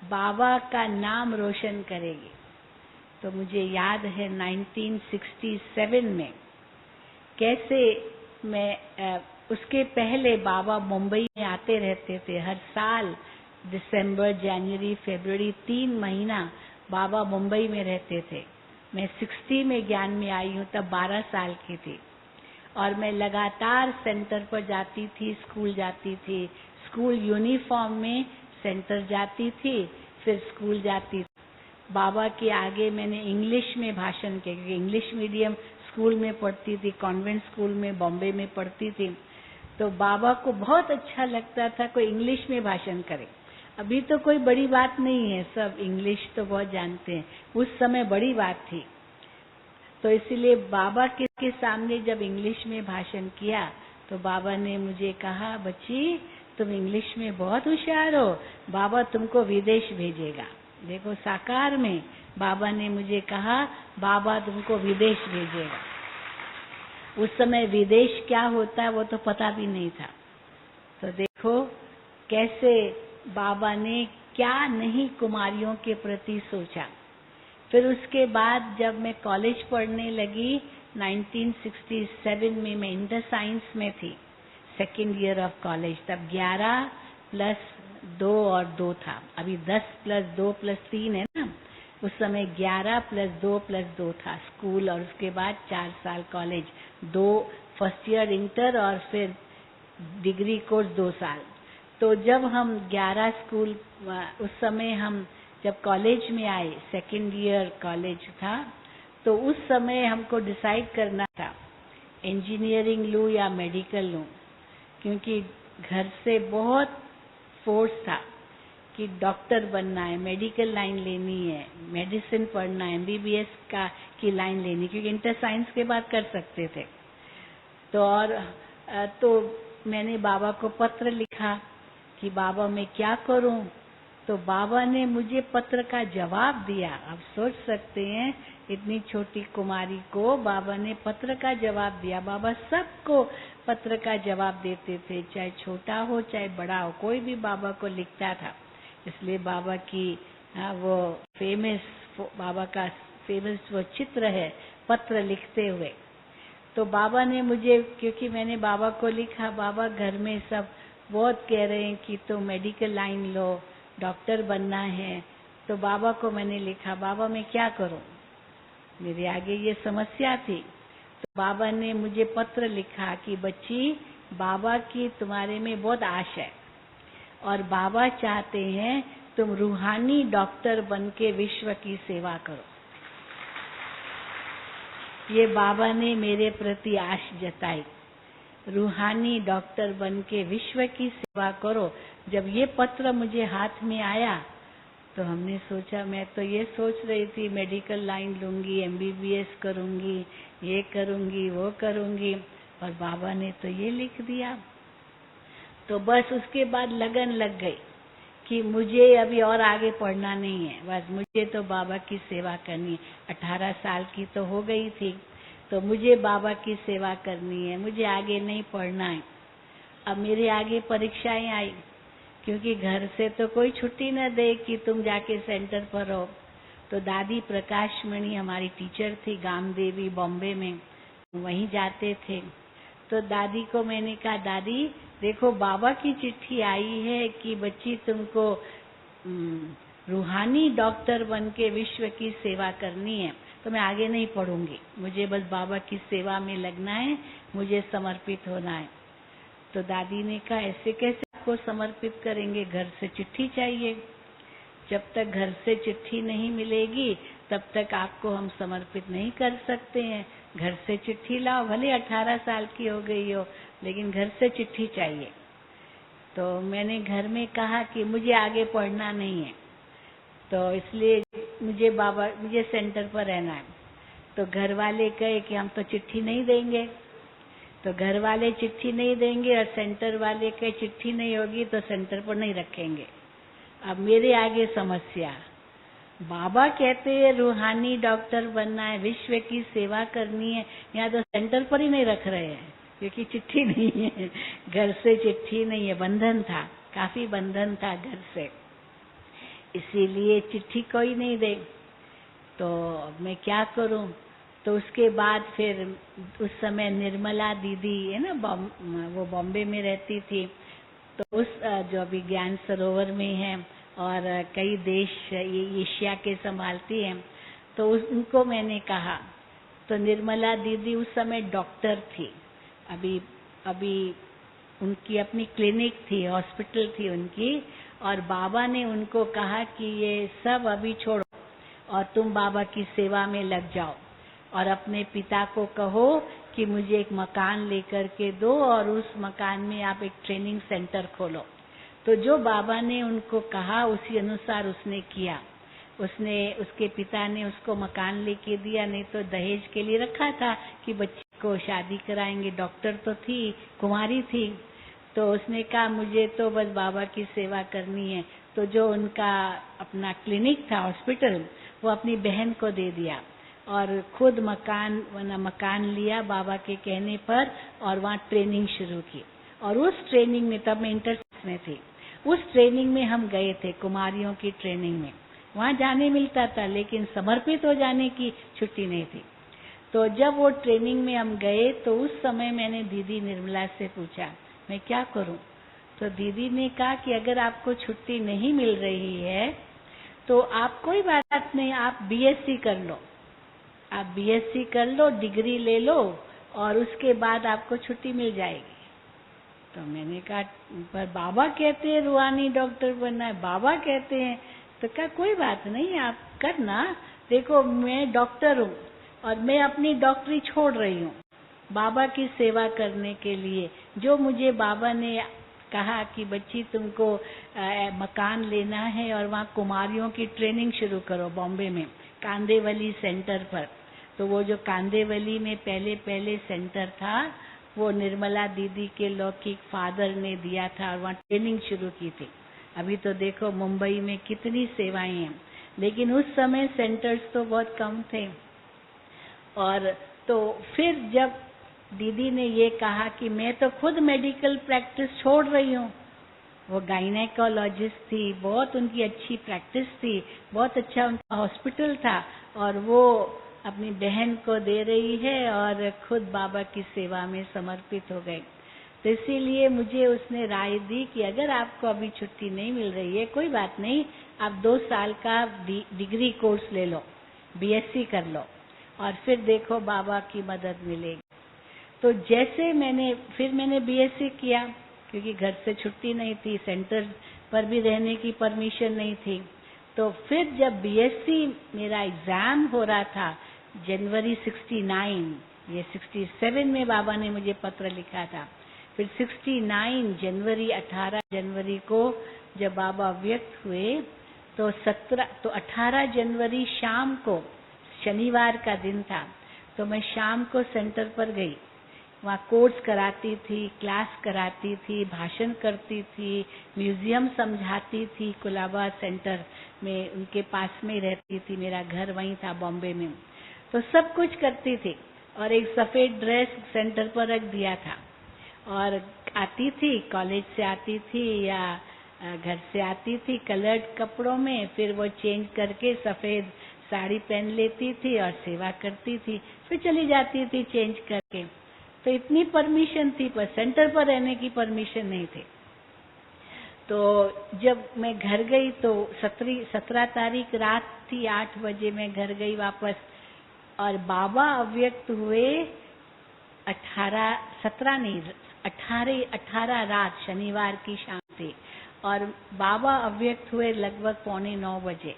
A: बाबा का नाम रोशन करेगी। तो मुझे याद है 1967 में कैसे मैं उसके पहले बाबा मुंबई में आते रहते थे हर साल। दिसंबर, जनवरी, फरवरी 3 महीना बाबा मुंबई में रहते थे। मैं 60 में ज्ञान में आई हूँ, तब 12 साल की थी, और मैं लगातार सेंटर पर जाती थी, स्कूल जाती थी, स्कूल यूनिफॉर्म में सेंटर जाती थी, फिर स्कूल जाती थी। बाबा के आगे मैंने इंग्लिश में भाषण किया, क्योंकि इंग्लिश मीडियम स्कूल में पढ़ती थी, कॉन्वेंट स्कूल में बॉम्बे में पढ़ती थी। तो बाबा को बहुत अच्छा लगता था कोई इंग्लिश में भाषण करे। अभी तो कोई बड़ी बात नहीं है, सब इंग्लिश तो बहुत जानते हैं, उस समय बड़ी बात थी। तो इसलिए बाबा के सामने जब इंग्लिश में भाषण किया, तो बाबा ने मुझे कहा, बच्ची तुम इंग्लिश में बहुत होशियार हो, बाबा तुमको विदेश भेजेगा। देखो साकार में बाबा ने मुझे कहा बाबा तुमको विदेश भेजेगा। उस समय विदेश क्या होता है वो तो पता भी नहीं था। तो देखो कैसे बाबा ने क्या नहीं कुमारियों के प्रति सोचा। फिर उसके बाद जब मैं कॉलेज पढ़ने लगी 1967 में, मैं इंटर साइंस में थी, सेकेंड ईयर ऑफ कॉलेज। तब 11 प्लस 2 और 2 था, अभी 10 प्लस 2 प्लस 3 है ना। उस समय 11 प्लस 2 प्लस 2 था स्कूल, और उसके बाद 4 साल कॉलेज, 2 फर्स्ट ईयर इंटर और फिर डिग्री कोर्स 2 साल। तो जब हम 11 स्कूल, उस समय हम जब कॉलेज में आए, सेकेंड ईयर कॉलेज था, तो उस समय हमको डिसाइड करना था इंजीनियरिंग लूँ या मेडिकल लूँ, क्योंकि घर से बहुत फोर्स था कि डॉक्टर बनना है, मेडिकल लाइन लेनी है, मेडिसिन पढ़ना है, MBBS की लाइन लेनी, क्योंकि इंटर साइंस के बाद कर सकते थे। तो मैंने बाबा को पत्र लिखा कि बाबा मैं क्या करूं। तो बाबा ने मुझे पत्र का जवाब दिया। आप सोच सकते हैं इतनी छोटी कुमारी को बाबा ने पत्र का जवाब दिया। बाबा सबको पत्र का जवाब देते थे, चाहे छोटा हो चाहे बड़ा हो, कोई भी बाबा को लिखता था। इसलिए बाबा की वो बाबा का फेमस वो चित्र है पत्र लिखते हुए। तो बाबा ने मुझे, क्योंकि मैंने बाबा को लिखा, बाबा घर में सब बहुत कह रहे हैं कि तुम मेडिकल लाइन लो, डॉक्टर बनना है। तो बाबा को मैंने लिखा बाबा मैं क्या करूं, मेरे आगे ये समस्या थी। तो बाबा ने मुझे पत्र लिखा कि बच्ची बाबा की तुम्हारे में बहुत आश है और बाबा चाहते हैं तुम रूहानी डॉक्टर बन के विश्व की सेवा करो। ये बाबा ने मेरे प्रति आश जताई, रूहानी डॉक्टर बन के विश्व की सेवा करो। जब ये पत्र मुझे हाथ में आया तो हमने सोचा, मैं तो ये सोच रही थी मेडिकल लाइन लूंगी, MBBS करूंगी, ये करूंगी वो करूंगी, और बाबा ने तो ये लिख दिया। तो बस उसके बाद लगन लग गई कि मुझे अभी और आगे पढ़ना नहीं है, बस मुझे तो बाबा की सेवा करनी है। 18 साल की तो हो गई थी, तो मुझे बाबा की सेवा करनी है, मुझे आगे नहीं पढ़ना है। अब मेरे आगे परीक्षाएं आई, क्योंकि घर से तो कोई छुट्टी न दे कि तुम जाके सेंटर पर रहो। तो दादी प्रकाश मणि हमारी टीचर थी, गाम देवी बॉम्बे में, वहीं जाते थे। तो दादी को मैंने कहा दादी देखो बाबा की चिट्ठी आई है कि बच्ची तुमको रूहानी डॉक्टर बन के विश्व की सेवा करनी है, तो मैं आगे नहीं पढ़ूंगी, मुझे बस बाबा की सेवा में लगना है, मुझे समर्पित होना है। तो दादी ने कहा ऐसे कैसे आपको समर्पित करेंगे, घर से चिट्ठी चाहिए, जब तक घर से चिट्ठी नहीं मिलेगी तब तक आपको हम समर्पित नहीं कर सकते हैं। घर से चिट्ठी लाओ, भले 18 साल की हो गई हो, लेकिन घर से चिट्ठी चाहिए। तो मैंने घर में कहा कि मुझे आगे पढ़ना नहीं है, तो इसलिए मुझे सेंटर पर रहना है। तो घर वाले कहे कि हम तो चिट्ठी नहीं देंगे। तो घर वाले चिट्ठी नहीं देंगे और सेंटर वाले कहे चिट्ठी नहीं होगी तो सेंटर पर नहीं रखेंगे। अब मेरे आगे समस्या, बाबा कहते हैं रूहानी डॉक्टर बनना है, विश्व की सेवा करनी है, यहाँ तो सेंटर पर ही नहीं रख रहे हैं क्योंकि चिट्ठी नहीं है, घर से चिट्ठी नहीं है। बंधन था, काफी बंधन था घर से, इसीलिए चिट्ठी कोई नहीं दे। तो मैं क्या करूं। तो उसके बाद फिर उस समय निर्मला दीदी है ना, वो बॉम्बे में रहती थी, तो उस जो अभी ज्ञान सरोवर में है और कई देश एशिया के संभालती हैं, तो उनको मैंने कहा। तो निर्मला दीदी उस समय डॉक्टर थी, अभी उनकी अपनी क्लिनिक थी, हॉस्पिटल थी उनकी, और बाबा ने उनको कहा कि ये सब अभी छोड़ो और तुम बाबा की सेवा में लग जाओ, और अपने पिता को कहो कि मुझे एक मकान लेकर के दो और उस मकान में आप एक ट्रेनिंग सेंटर खोलो। तो जो बाबा ने उनको कहा उसी अनुसार उसने किया। उसके पिता ने उसको मकान लेके दिया, नहीं तो दहेज के लिए रखा था कि बच्ची को शादी कराएंगे, डॉक्टर तो थी, कुमारी थी। तो उसने कहा मुझे तो बस बाबा की सेवा करनी है। तो जो उनका अपना क्लिनिक था, हॉस्पिटल, वो अपनी बहन को दे दिया और खुद मकान लिया बाबा के कहने पर और वहाँ ट्रेनिंग शुरू की। और उस ट्रेनिंग में, तब मैं इंटर में थी, उस ट्रेनिंग में हम गए थे, कुमारियों की ट्रेनिंग में। वहाँ जाने मिलता था लेकिन समर्पित हो जाने की छुट्टी नहीं थी। तो जब वो ट्रेनिंग में हम गए तो उस समय मैंने दीदी निर्मला से पूछा मैं क्या करूं। तो दीदी ने कहा कि अगर आपको छुट्टी नहीं मिल रही है तो आप कोई बात नहीं, आप बीएससी कर लो, आप बीएससी कर लो, डिग्री ले लो और उसके बाद आपको छुट्टी मिल जाएगी। तो मैंने कहा पर बाबा कहते हैं रूहानी डॉक्टर बनना है, बाबा कहते हैं। तो कहा कोई बात नहीं, आप करना। देखो मैं डॉक्टर हूँ और मैं अपनी डॉक्टरी छोड़ रही हूँ बाबा की सेवा करने के लिए। जो मुझे बाबा ने कहा कि बच्ची तुमको मकान लेना है और वहाँ कुमारियों की ट्रेनिंग शुरू करो बॉम्बे में, कांदेवली सेंटर पर। तो वो जो कांदेवली में पहले सेंटर था वो निर्मला दीदी के लौकिक फादर ने दिया था और वहाँ ट्रेनिंग शुरू की थी। अभी तो देखो मुंबई में कितनी सेवाएं हैं, लेकिन उस समय सेंटर्स तो बहुत कम थे। और तो फिर जब दीदी ने ये कहा कि मैं तो खुद मेडिकल प्रैक्टिस छोड़ रही हूँ, वो गायनेकोलॉजिस्ट थी, बहुत उनकी अच्छी प्रैक्टिस थी, बहुत अच्छा उनका हॉस्पिटल था, और वो अपनी बहन को दे रही है और खुद बाबा की सेवा में समर्पित हो गए। तो इसीलिए मुझे उसने राय दी कि अगर आपको अभी छुट्टी नहीं मिल रही है कोई बात नहीं, आप 2 साल का डिग्री कोर्स ले लो, बीएससी कर लो और फिर देखो बाबा की मदद मिलेगी। तो जैसे मैंने बीएससी किया, क्योंकि घर से छुट्टी नहीं थी, सेंटर पर भी रहने की परमिशन नहीं थी। तो फिर जब बीएससी मेरा एग्जाम हो रहा था जनवरी 69, ये 67 में बाबा ने मुझे पत्र लिखा था। फिर 69 जनवरी, 18 जनवरी को जब बाबा व्यक्त हुए तो 18 जनवरी शाम को, शनिवार का दिन था, तो मैं शाम को सेंटर पर गई। वहाँ कोर्स कराती थी, क्लास कराती थी, भाषण करती थी, म्यूजियम समझाती थी। कुलाबा सेंटर में उनके पास में रहती थी, मेरा घर वहीं था बॉम्बे में। तो सब कुछ करती थी और एक सफेद ड्रेस सेंटर पर रख दिया था और आती थी, कॉलेज से आती थी या घर से आती थी कलर्ड कपड़ों में, फिर वो चेंज करके सफेद साड़ी पहन लेती थी और सेवा करती थी, फिर चली जाती थी चेंज करके। तो इतनी परमिशन थी, पर सेंटर पर रहने की परमिशन नहीं थी। तो जब मैं घर गई तो 17 तारीख रात थी, 8 बजे मैं घर गई वापस, और बाबा अव्यक्त हुए 18 रात, शनिवार की शाम थी, और बाबा अव्यक्त हुए लगभग 8:45 बजे।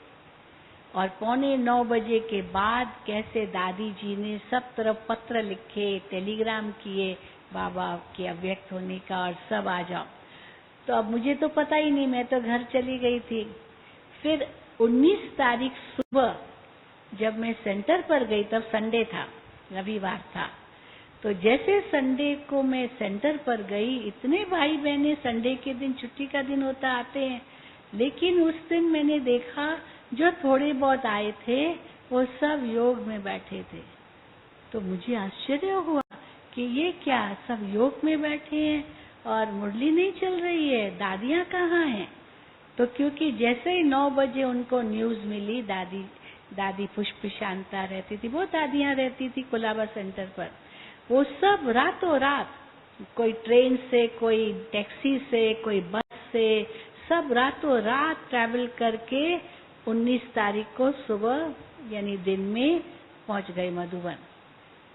A: और 8:45 बजे के बाद कैसे दादी जी ने सब तरफ पत्र लिखे, टेलीग्राम किए बाबा के अव्यक्त होने का, और सब आ जाओ। तो अब मुझे तो पता ही नहीं, मैं तो घर चली गई थी। फिर 19 तारीख सुबह जब मैं सेंटर पर गई, तब संडे था, रविवार था। तो जैसे संडे को मैं सेंटर पर गई, इतने भाई बहने, संडे के दिन छुट्टी का दिन होता, आते हैं, लेकिन उस दिन मैंने देखा जो थोड़े बहुत आए थे वो सब योग में बैठे थे। तो मुझे आश्चर्य हुआ कि ये क्या, सब योग में बैठे हैं और मुरली नहीं चल रही है, दादियाँ कहाँ हैं? तो क्योंकि जैसे ही 9 बजे उनको न्यूज़ मिली, दादी पुष्प शांता रहती थी, बहुत दादियाँ रहती थी कुलाबा सेंटर पर, वो सब रातों रात, कोई ट्रेन से, कोई टैक्सी से, कोई बस से, सब रातों रात ट्रैवल करके 19 तारीख को सुबह यानी दिन में पहुंच गए मधुबन।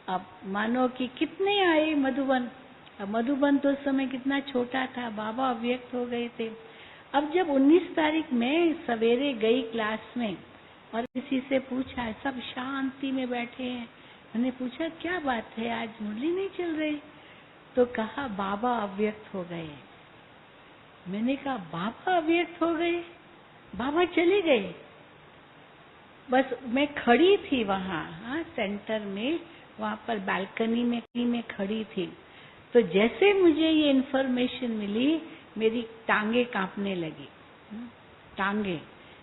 A: अब मानो कि कितने आए मधुबन। अब मधुबन तो उस समय कितना छोटा था, बाबा अव्यक्त हो गए थे। अब जब 19 तारीख में सवेरे गई क्लास में और किसी से पूछा, सब शांति में बैठे हैं, मैंने पूछा क्या बात है, आज मुरली नहीं चल रही? तो कहा बाबा अव्यक्त हो गए। मैंने कहा बाबा अव्यक्त हो गए, बाबा चले गए? बस मैं खड़ी थी वहाँ, सेंटर में, वहाँ पर बालकनी में खड़ी थी। तो जैसे मुझे ये इन्फॉर्मेशन मिली, मेरी टांगे कांपने लगी, टांगे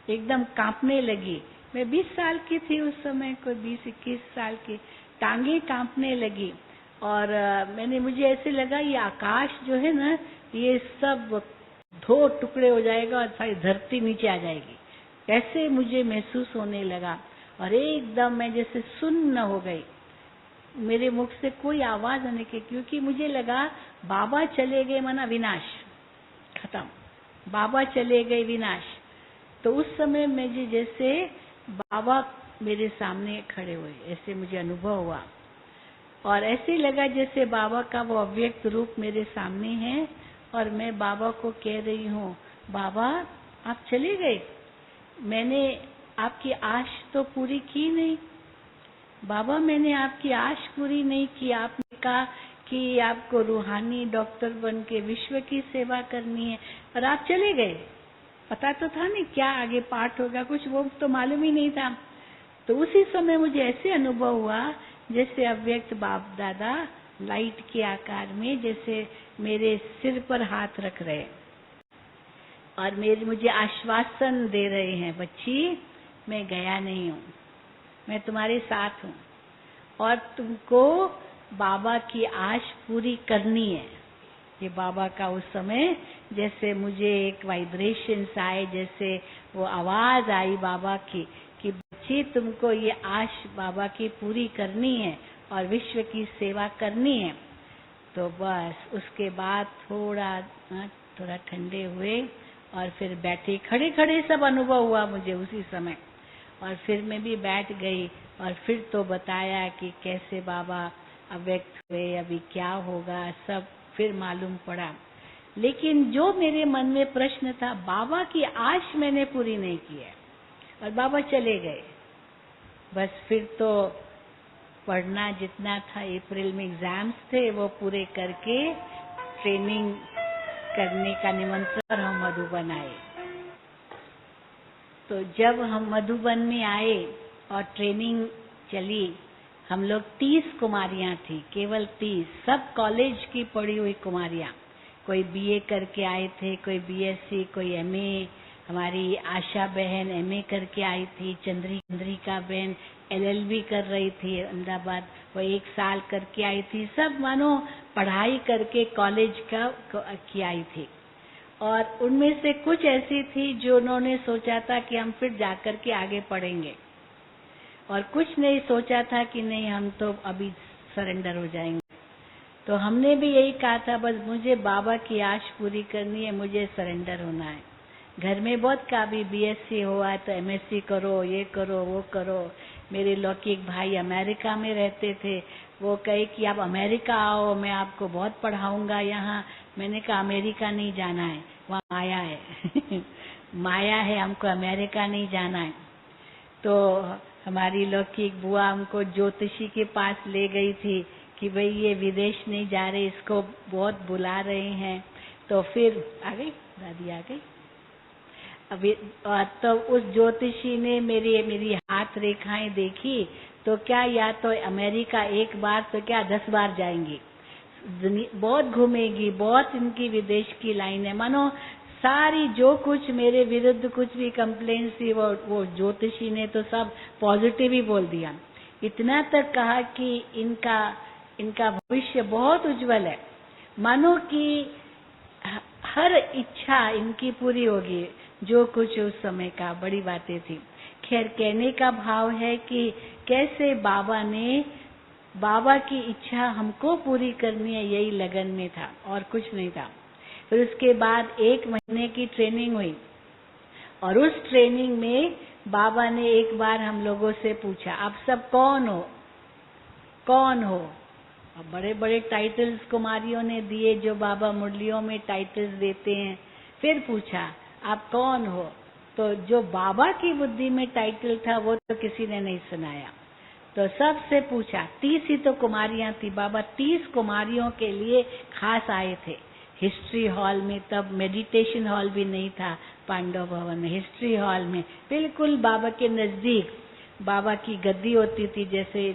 A: एकदम कांपने लगी। मैं 20 साल की थी उस समय, कोई 20-21 साल की, टांगे कांपने लगी। और मुझे ऐसे लगा ये आकाश जो है ना, ये सब 2 टुकड़े हो जाएगा और सारी धरती नीचे आ जाएगी, ऐसे मुझे महसूस होने लगा। और एकदम मैं जैसे सुन्न हो गई, मेरे मुख से कोई आवाज आने की, क्योंकि मुझे लगा बाबा चले गए माना विनाश खत्म, बाबा चले गए विनाश। तो उस समय मुझे जैसे बाबा मेरे सामने खड़े हुए, ऐसे मुझे अनुभव हुआ। और ऐसे लगा जैसे बाबा का वो अव्यक्त रूप मेरे सामने है और मैं बाबा को कह रही हूँ, बाबा आप चले गए, मैंने आपकी आश तो पूरी की नहीं। बाबा मैंने आपकी आश पूरी नहीं की। आपने कहा कि आपको रूहानी डॉक्टर बन के विश्व की सेवा करनी है, और आप चले गए। पता तो था नहीं क्या आगे पाठ होगा, कुछ वो तो मालूम ही नहीं था। तो उसी समय मुझे ऐसे अनुभव हुआ जैसे अव्यक्त बाप दादा लाइट के आकार में जैसे मेरे सिर पर हाथ रख रहे और मुझे आश्वासन दे रहे हैं, बच्ची मैं गया नहीं हूँ, मैं तुम्हारे साथ हूँ और तुमको बाबा की आश पूरी करनी है। ये बाबा का उस समय जैसे मुझे एक वाइब्रेशंस आए, जैसे वो आवाज आई बाबा की कि बच्ची तुमको ये आश बाबा की पूरी करनी है और विश्व की सेवा करनी है। तो बस उसके बाद थोड़ा ठंडे हुए और फिर बैठे, खड़े खड़े सब अनुभव हुआ मुझे उसी समय। और फिर मैं भी बैठ गई और फिर तो बताया कि कैसे बाबा अव्यक्त हुए, अभी क्या होगा, सब फिर मालूम पड़ा। लेकिन जो मेरे मन में प्रश्न था, बाबा की आश मैंने पूरी नहीं की है और बाबा चले गए। बस फिर तो पढ़ना जितना था, अप्रैल में एग्जाम्स थे वो पूरे करके ट्रेनिंग करने का निमंत्रण हम मधुबन आए। तो जब हम मधुबन में आए और ट्रेनिंग चली, हम लोग 30 कुमारियां थी, केवल 30, सब कॉलेज की पढ़ी हुई कुमारियां। कोई बीए करके आए थे, कोई बीएससी, कोई एमए। हमारी आशा बहन एमए करके आई थी, चंद्रिका बहन एलएलबी कर रही थी अहमदाबाद, वो 1 साल करके आई थी। सब मानो पढ़ाई करके कॉलेज की आई थी। और उनमें से कुछ ऐसी थी जो उन्होंने सोचा था कि हम फिर जाकर के आगे पढ़ेंगे, और कुछ नहीं सोचा था कि नहीं हम तो अभी सरेंडर हो जाएंगे। तो हमने भी यही कहा था, बस मुझे बाबा की आश पूरी करनी है, मुझे सरेंडर होना है। घर में बहुत कहा भी बीएससी हुआ तो एमएससी करो, ये करो, वो करो। मेरे लौकिक भाई अमेरिका में रहते थे, वो कहे कि आप अमेरिका आओ, मैं आपको बहुत पढ़ाऊंगा यहाँ। मैंने कहा अमेरिका नहीं जाना है, वहाँ माया है माया है, हमको अमेरिका नहीं जाना है। तो हमारी लौकिक बुआ हमको ज्योतिषी के पास ले गई थी कि भाई ये विदेश नहीं जा रहे, इसको बहुत बुला रहे हैं। तो फिर आ गई दादी, आ गई अभी। तो उस ज्योतिषी ने मेरी हाथ रेखाएं देखी, तो क्या या तो अमेरिका 1 बार तो क्या 10 बार जाएंगी, बहुत घूमेगी, बहुत इनकी विदेश की लाइन है। मानो सारी जो कुछ मेरे विरुद्ध कुछ भी कंप्लेंट्स थी वो ज्योतिषी ने तो सब पॉजिटिव ही बोल दिया। इतना तक कहा कि इनका भविष्य बहुत उज्जवल है, मानो कि हर इच्छा इनकी पूरी होगी, जो कुछ उस समय का बड़ी बातें थी। खैर, कहने का भाव है कि कैसे बाबा की इच्छा हमको पूरी करनी है, यही लगन में था और कुछ नहीं था। फिर उसके बाद 1 महीने की ट्रेनिंग हुई और उस ट्रेनिंग में बाबा ने एक बार हम लोगों से पूछा, आप सब कौन हो, कौन हो? अब बड़े बड़े टाइटल्स कुमारियों ने दिए, जो बाबा मुरलियों में टाइटल्स देते हैं। फिर पूछा आप कौन हो? तो जो बाबा की बुद्धि में टाइटल था वो तो किसी ने नहीं सुनाया। तो सबसे पूछा, 30 ही तो कुमारियां थी। बाबा 30 कुमारियों के लिए खास आए थे हिस्ट्री हॉल में। तब मेडिटेशन हॉल भी नहीं था पांडव भवन में, हिस्ट्री हॉल में बिल्कुल बाबा के नजदीक। बाबा की गद्दी होती थी, जैसे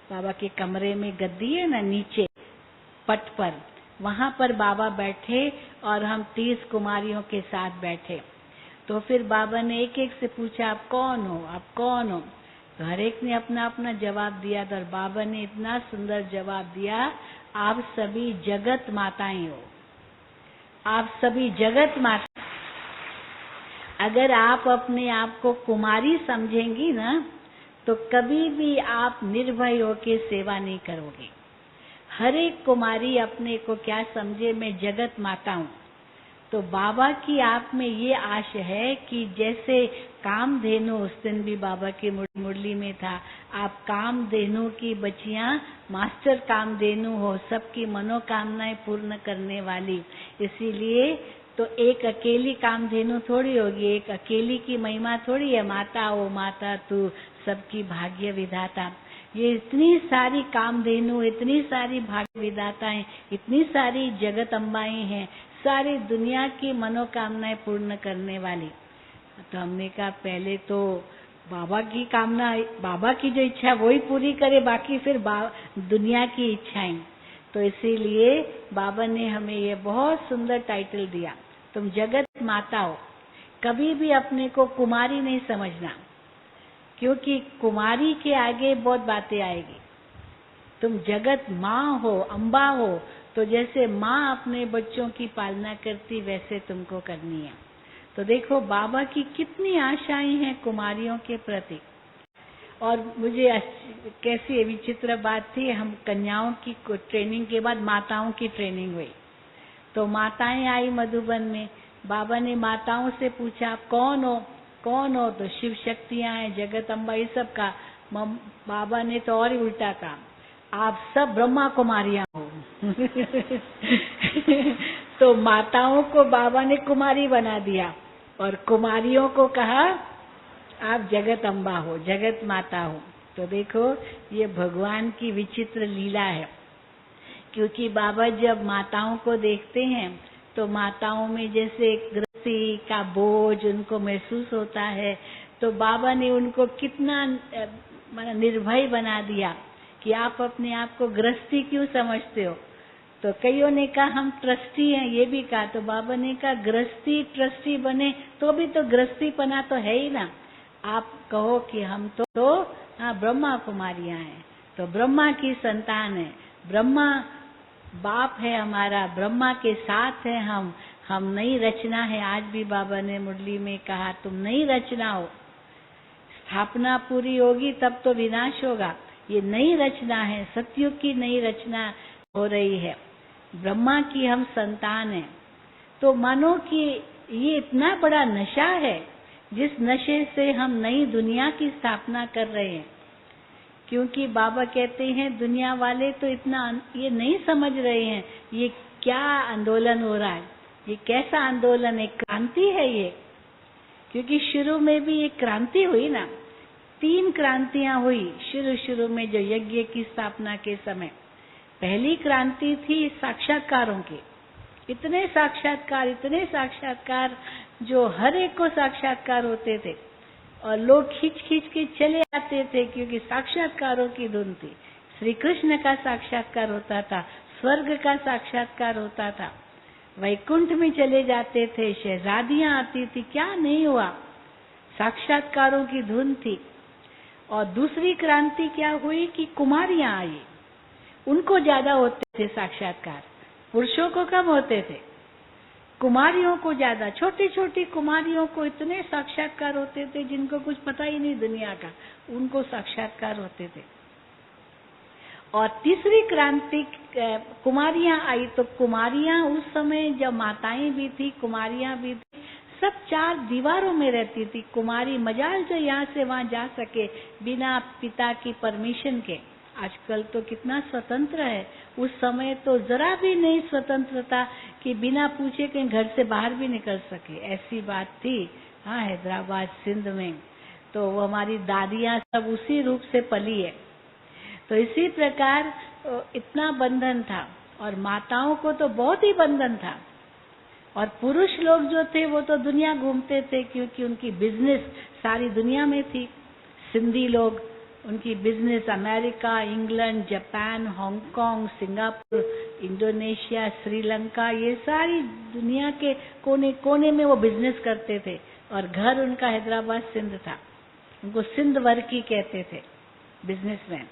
A: बाबा के कमरे में गद्दी है ना नीचे पट पर, वहां पर बाबा बैठे और हम 30 कुमारियों के साथ बैठे। तो फिर बाबा ने एक एक से पूछा, आप कौन हो, आप कौन हो? तो हर एक ने अपना अपना जवाब दिया। और बाबा ने इतना सुंदर जवाब दिया, आप सभी जगत माताएं हो, आप सभी जगत माता। अगर आप अपने आप को कुमारी समझेंगी ना, तो कभी भी आप निर्भय होकर सेवा नहीं करोगे। हर एक कुमारी अपने को क्या समझे, मैं जगत माता हूँ। तो बाबा की आप में ये आश है कि जैसे कामधेनु, उस दिन भी बाबा की मुरली में था, आप कामधेनु की बच्चियां मास्टर कामधेनु हो, सबकी मनोकामनाएं पूर्ण करने वाली। इसीलिए तो एक अकेली कामधेनु थोड़ी होगी, एक अकेली की महिमा थोड़ी है, माता ओ माता तू सबकी भाग्य विधाता। ये इतनी सारी कामधेनु, इतनी सारी भाग्य विधाताएं, इतनी सारी जगत अम्बाएं हैं, सारी दुनिया की मनोकामनाएं पूर्ण करने वाली। तो हमने कहा पहले तो बाबा की कामना, बाबा की जो इच्छा वही पूरी करे, बाकी फिर दुनिया की इच्छाएं। तो इसीलिए बाबा ने हमें ये बहुत सुंदर टाइटल दिया, तुम जगत माता हो। कभी भी अपने को कुमारी नहीं समझना, क्योंकि कुमारी के आगे बहुत बातें आएगी। तुम जगत माँ हो, अम्बा हो, तो जैसे माँ अपने बच्चों की पालना करती वैसे तुमको करनी है। तो देखो बाबा की कितनी आशाएं हैं कुमारियों के प्रति। और मुझे कैसी विचित्र बात थी, हम कन्याओं की ट्रेनिंग के बाद माताओं की ट्रेनिंग हुई। तो माताएं आई मधुबन में, बाबा ने माताओं से पूछा आप कौन हो, कौन हो? तो शिव शक्तियां हैं, जगत अम्बा, ये सब का। बाबा ने तो और ही उल्टा कहा, आप सब ब्रह्मा कुमारियां हो। तो माताओं को बाबा ने कुमारी बना दिया और कुमारियों को कहा आप जगत अम्बा हो, जगत माता हो। तो देखो ये भगवान की विचित्र लीला है, क्योंकि बाबा जब माताओं को देखते हैं तो माताओं में जैसे गृहस्थी का बोझ उनको महसूस होता है, तो बाबा ने उनको कितना निर्भय बना दिया कि आप अपने आप को गृहस्थी क्यों समझते हो? तो कईयों ने कहा हम ट्रस्टी हैं, ये भी कहा। तो बाबा ने कहा गृहस्थी ट्रस्टी बने तो भी तो गृहस्थी पना तो है ही ना। आप कहो कि हम तो हाँ ब्रह्मा कुमारियां हैं, तो ब्रह्मा की संतान है, ब्रह्मा बाप है हमारा, ब्रह्मा के साथ है हम नई रचना है। आज भी बाबा ने मुरली में कहा तुम नई रचना हो, स्थापना पूरी होगी तब तो विनाश होगा। ये नई रचना है, सतयुग की नई रचना हो रही है, ब्रह्मा की हम संतान हैं। तो मानो कि ये इतना बड़ा नशा है, जिस नशे से हम नई दुनिया की स्थापना कर रहे हैं। क्योंकि बाबा कहते हैं दुनिया वाले तो इतना ये नहीं समझ रहे हैं ये क्या आंदोलन हो रहा है, ये कैसा आंदोलन है, क्रांति है ये। क्योंकि शुरू में भी एक क्रांति हुई ना, 3 क्रांतियां हुई शुरू में जो यज्ञ की स्थापना के समय। पहली क्रांति थी साक्षात्कारों की, इतने साक्षात्कार जो हर एक को साक्षात्कार होते थे और लोग खींच के चले आते थे, क्योंकि साक्षात्कारों की धुन थी। श्री कृष्ण का साक्षात्कार होता था, स्वर्ग का साक्षात्कार होता था, वैकुंठ में चले जाते थे, शहजादियां आती थी, क्या नहीं हुआ, साक्षात्कारों की धुन थी। और दूसरी क्रांति क्या हुई कि कुमारियां आई, उनको ज्यादा होते थे साक्षात्कार, पुरुषों को कम होते थे, कुमारियों को ज्यादा। छोटी छोटी कुमारियों को इतने साक्षात्कार होते थे जिनको कुछ पता ही नहीं दुनिया का, उनको साक्षात्कार होते थे। और तीसरी क्रांति कुमारियां आई, तो कुमारियां उस समय जब माताएं भी थी, कुमारियां भी थी, सब 4 दीवारों में रहती थी। कुमारी मजाल जो यहाँ से वहां जा सके बिना पिता की परमिशन के। आजकल तो कितना स्वतंत्र है, उस समय तो जरा भी नहीं स्वतंत्रता कि बिना पूछे कहीं घर से बाहर भी निकल सके, ऐसी बात थी। हाँ, हैदराबाद सिंध में तो वो हमारी दादियां सब उसी रूप से पली है। तो इसी प्रकार इतना बंधन था, और माताओं को तो बहुत ही बंधन था। और पुरुष लोग जो थे वो तो दुनिया घूमते थे, क्योंकि उनकी बिजनेस सारी दुनिया में थी। सिंधी लोग उनकी business America, England, Japan, Hong Kong, Singapore, Indonesia, Sri Lanka, ये सारी दुनिया के कोने कोने में वो बिजनेस करते थे। और घर उनका हैदराबाद सिंध था। उनको सिंध वर्की कहते थे, बिजनेसमैन।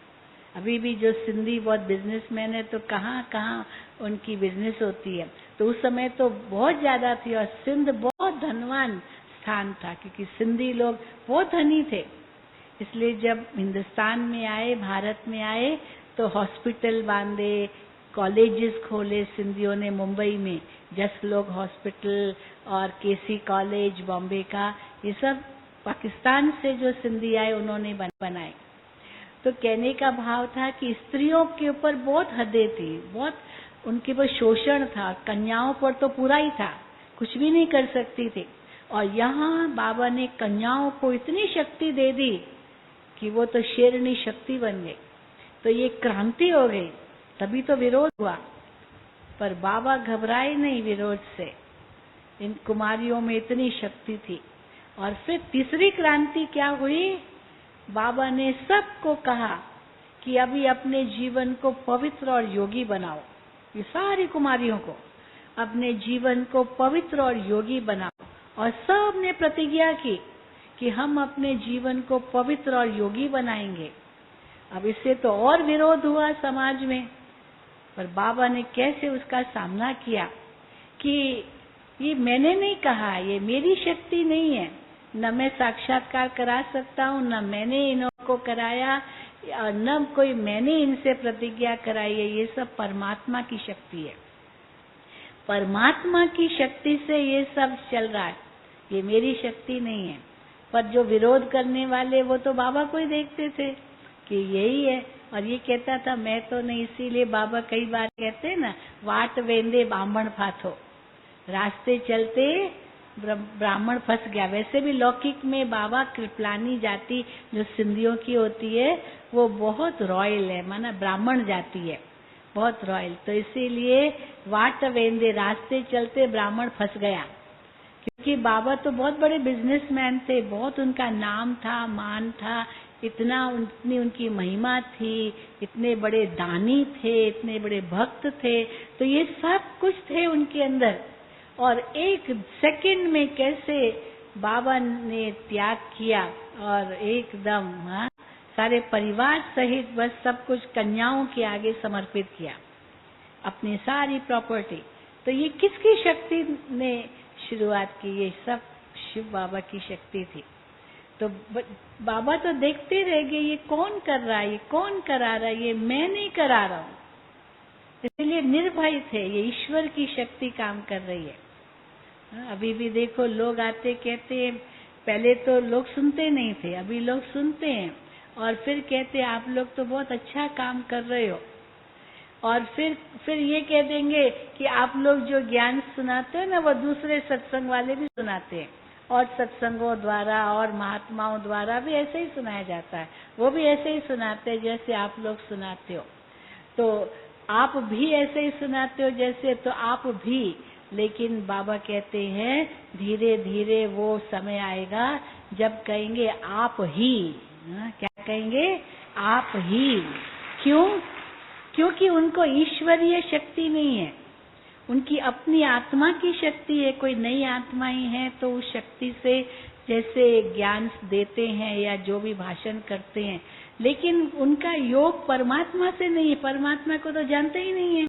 A: अभी भी जो सिंधी बहुत बिजनेसमैन है तो कहाँ कहाँ उनकी बिजनेस होती है। तो उस समय तो बहुत ज्यादा थी और सिंध बहुत धनवान स्थान था, क्योंकि सिंधी लोग बहुत धनी थे। इसलिए जब हिंदुस्तान में आए, भारत में आए, तो हॉस्पिटल बांधे, कॉलेजेस खोले सिंधियों ने मुंबई में, जसलोक हॉस्पिटल और केसी कॉलेज बॉम्बे का, ये सब पाकिस्तान से जो सिंधी आए उन्होंने बनाए। तो कहने का भाव था कि स्त्रियों के ऊपर बहुत हदें थी, बहुत उनके ऊपर शोषण था, कन्याओं पर तो पूरा ही था, कुछ भी नहीं कर सकती थी। और यहाँ बाबा ने कन्याओं को इतनी शक्ति दे दी कि वो तो शेरनी शक्ति बन गई। तो ये क्रांति हो गई, तभी तो विरोध हुआ। पर बाबा घबराए नहीं विरोध से, इन कुमारियों में इतनी शक्ति थी। और फिर तीसरी क्रांति क्या हुई, बाबा ने सबको कहा कि अभी अपने जीवन को पवित्र और योगी बनाओ। ये सारी कुमारियों को अपने जीवन को पवित्र और योगी बनाओ। और सब ने प्रतिज्ञा की कि हम अपने जीवन को पवित्र और योगी बनाएंगे। अब इससे तो और विरोध हुआ समाज में, पर बाबा ने कैसे उसका सामना किया कि ये मैंने नहीं कहा, ये मेरी शक्ति नहीं है, न मैं साक्षात्कार करा सकता हूँ, न मैंने इनको कराया, न कोई मैंने इनसे प्रतिज्ञा कराई है, ये सब परमात्मा की शक्ति है। परमात्मा की शक्ति से ये सब चल रहा है, ये मेरी शक्ति नहीं है। पर जो विरोध करने वाले वो तो बाबा को ही देखते थे कि यही है, और ये कहता था मैं तो नहीं। इसीलिए बाबा कई बार कहते हैं ना, वाट वेंदे ब्राह्मण फाथो, रास्ते चलते ब्राह्मण फंस गया। वैसे भी लौकिक में बाबा कृपलानी जाति जो सिंधियों की होती है वो बहुत रॉयल है, माना ब्राह्मण जाति है, बहुत रॉयल। तो इसीलिए वाट वेंदे, रास्ते चलते ब्राह्मण फंस गया, क्योंकि बाबा तो बहुत बड़े बिजनेसमैन थे, बहुत उनका नाम था, मान था, इतनी उनकी महिमा थी, इतने बड़े दानी थे, इतने बड़े भक्त थे, तो ये सब कुछ थे उनके अंदर। और एक सेकंड में कैसे बाबा ने त्याग किया और एकदम सारे परिवार सहित बस सब कुछ कन्याओं के आगे समर्पित किया, अपनी सारी प्रॉपर्टी। तो ये किसकी शक्ति ने शुरुआत की? ये सब शिव बाबा की शक्ति थी। तो बाबा तो देखते रह गए, ये कौन कर रहा है, ये कौन करा रहा है, ये मैं नहीं करा रहा हूँ। इसलिए निर्भय थे, ये ईश्वर की शक्ति काम कर रही है। अभी भी देखो लोग आते कहते हैं, पहले तो लोग सुनते नहीं थे, अभी लोग सुनते हैं और फिर कहते आप लोग तो बहुत अच्छा काम कर रहे हो। और फिर ये कह देंगे कि आप लोग जो ज्ञान सुनाते हो ना वो दूसरे सत्संग वाले भी सुनाते हैं, और सत्संगों द्वारा और महात्माओं द्वारा भी ऐसे ही सुनाया जाता है, वो भी ऐसे ही सुनाते हैं जैसे आप लोग सुनाते हो। तो आप भी ऐसे ही सुनाते हो जैसे, तो आप भी। लेकिन बाबा कहते हैं धीरे धीरे वो समय आएगा जब कहेंगे आप ही। क्या कहेंगे? आप ही। क्यों? क्योंकि उनको ईश्वरीय शक्ति नहीं है, उनकी अपनी आत्मा की शक्ति है। कोई नई आत्मा ही है तो उस शक्ति से जैसे ज्ञान देते हैं या जो भी भाषण करते हैं, लेकिन उनका योग परमात्मा से नहीं है, परमात्मा को तो जानते ही नहीं है।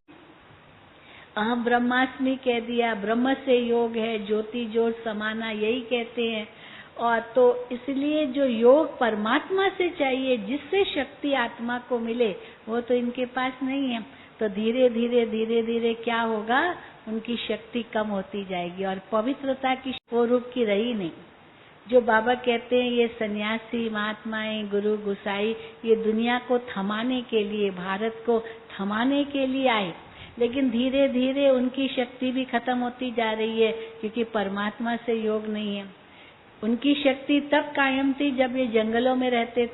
A: अहम ब्रह्मास्मि कह दिया, ब्रह्म से योग है, ज्योति ज्योत समाना, यही कहते हैं। और तो इसलिए जो योग परमात्मा से चाहिए, जिससे शक्ति आत्मा को मिले, वो तो इनके पास नहीं है। तो धीरे धीरे क्या होगा, उनकी शक्ति कम होती जाएगी और पवित्रता की वो रूप की रही नहीं। जो बाबा कहते हैं ये सन्यासी महात्माएं, गुरु गुसाई, ये दुनिया को थमाने के लिए, भारत को थमाने के लिए आए, लेकिन धीरे धीरे उनकी शक्ति भी खत्म होती जा रही है, क्योंकि परमात्मा से योग नहीं है। उनकी शक्ति तब कायम थी जब ये जंगलों में रहते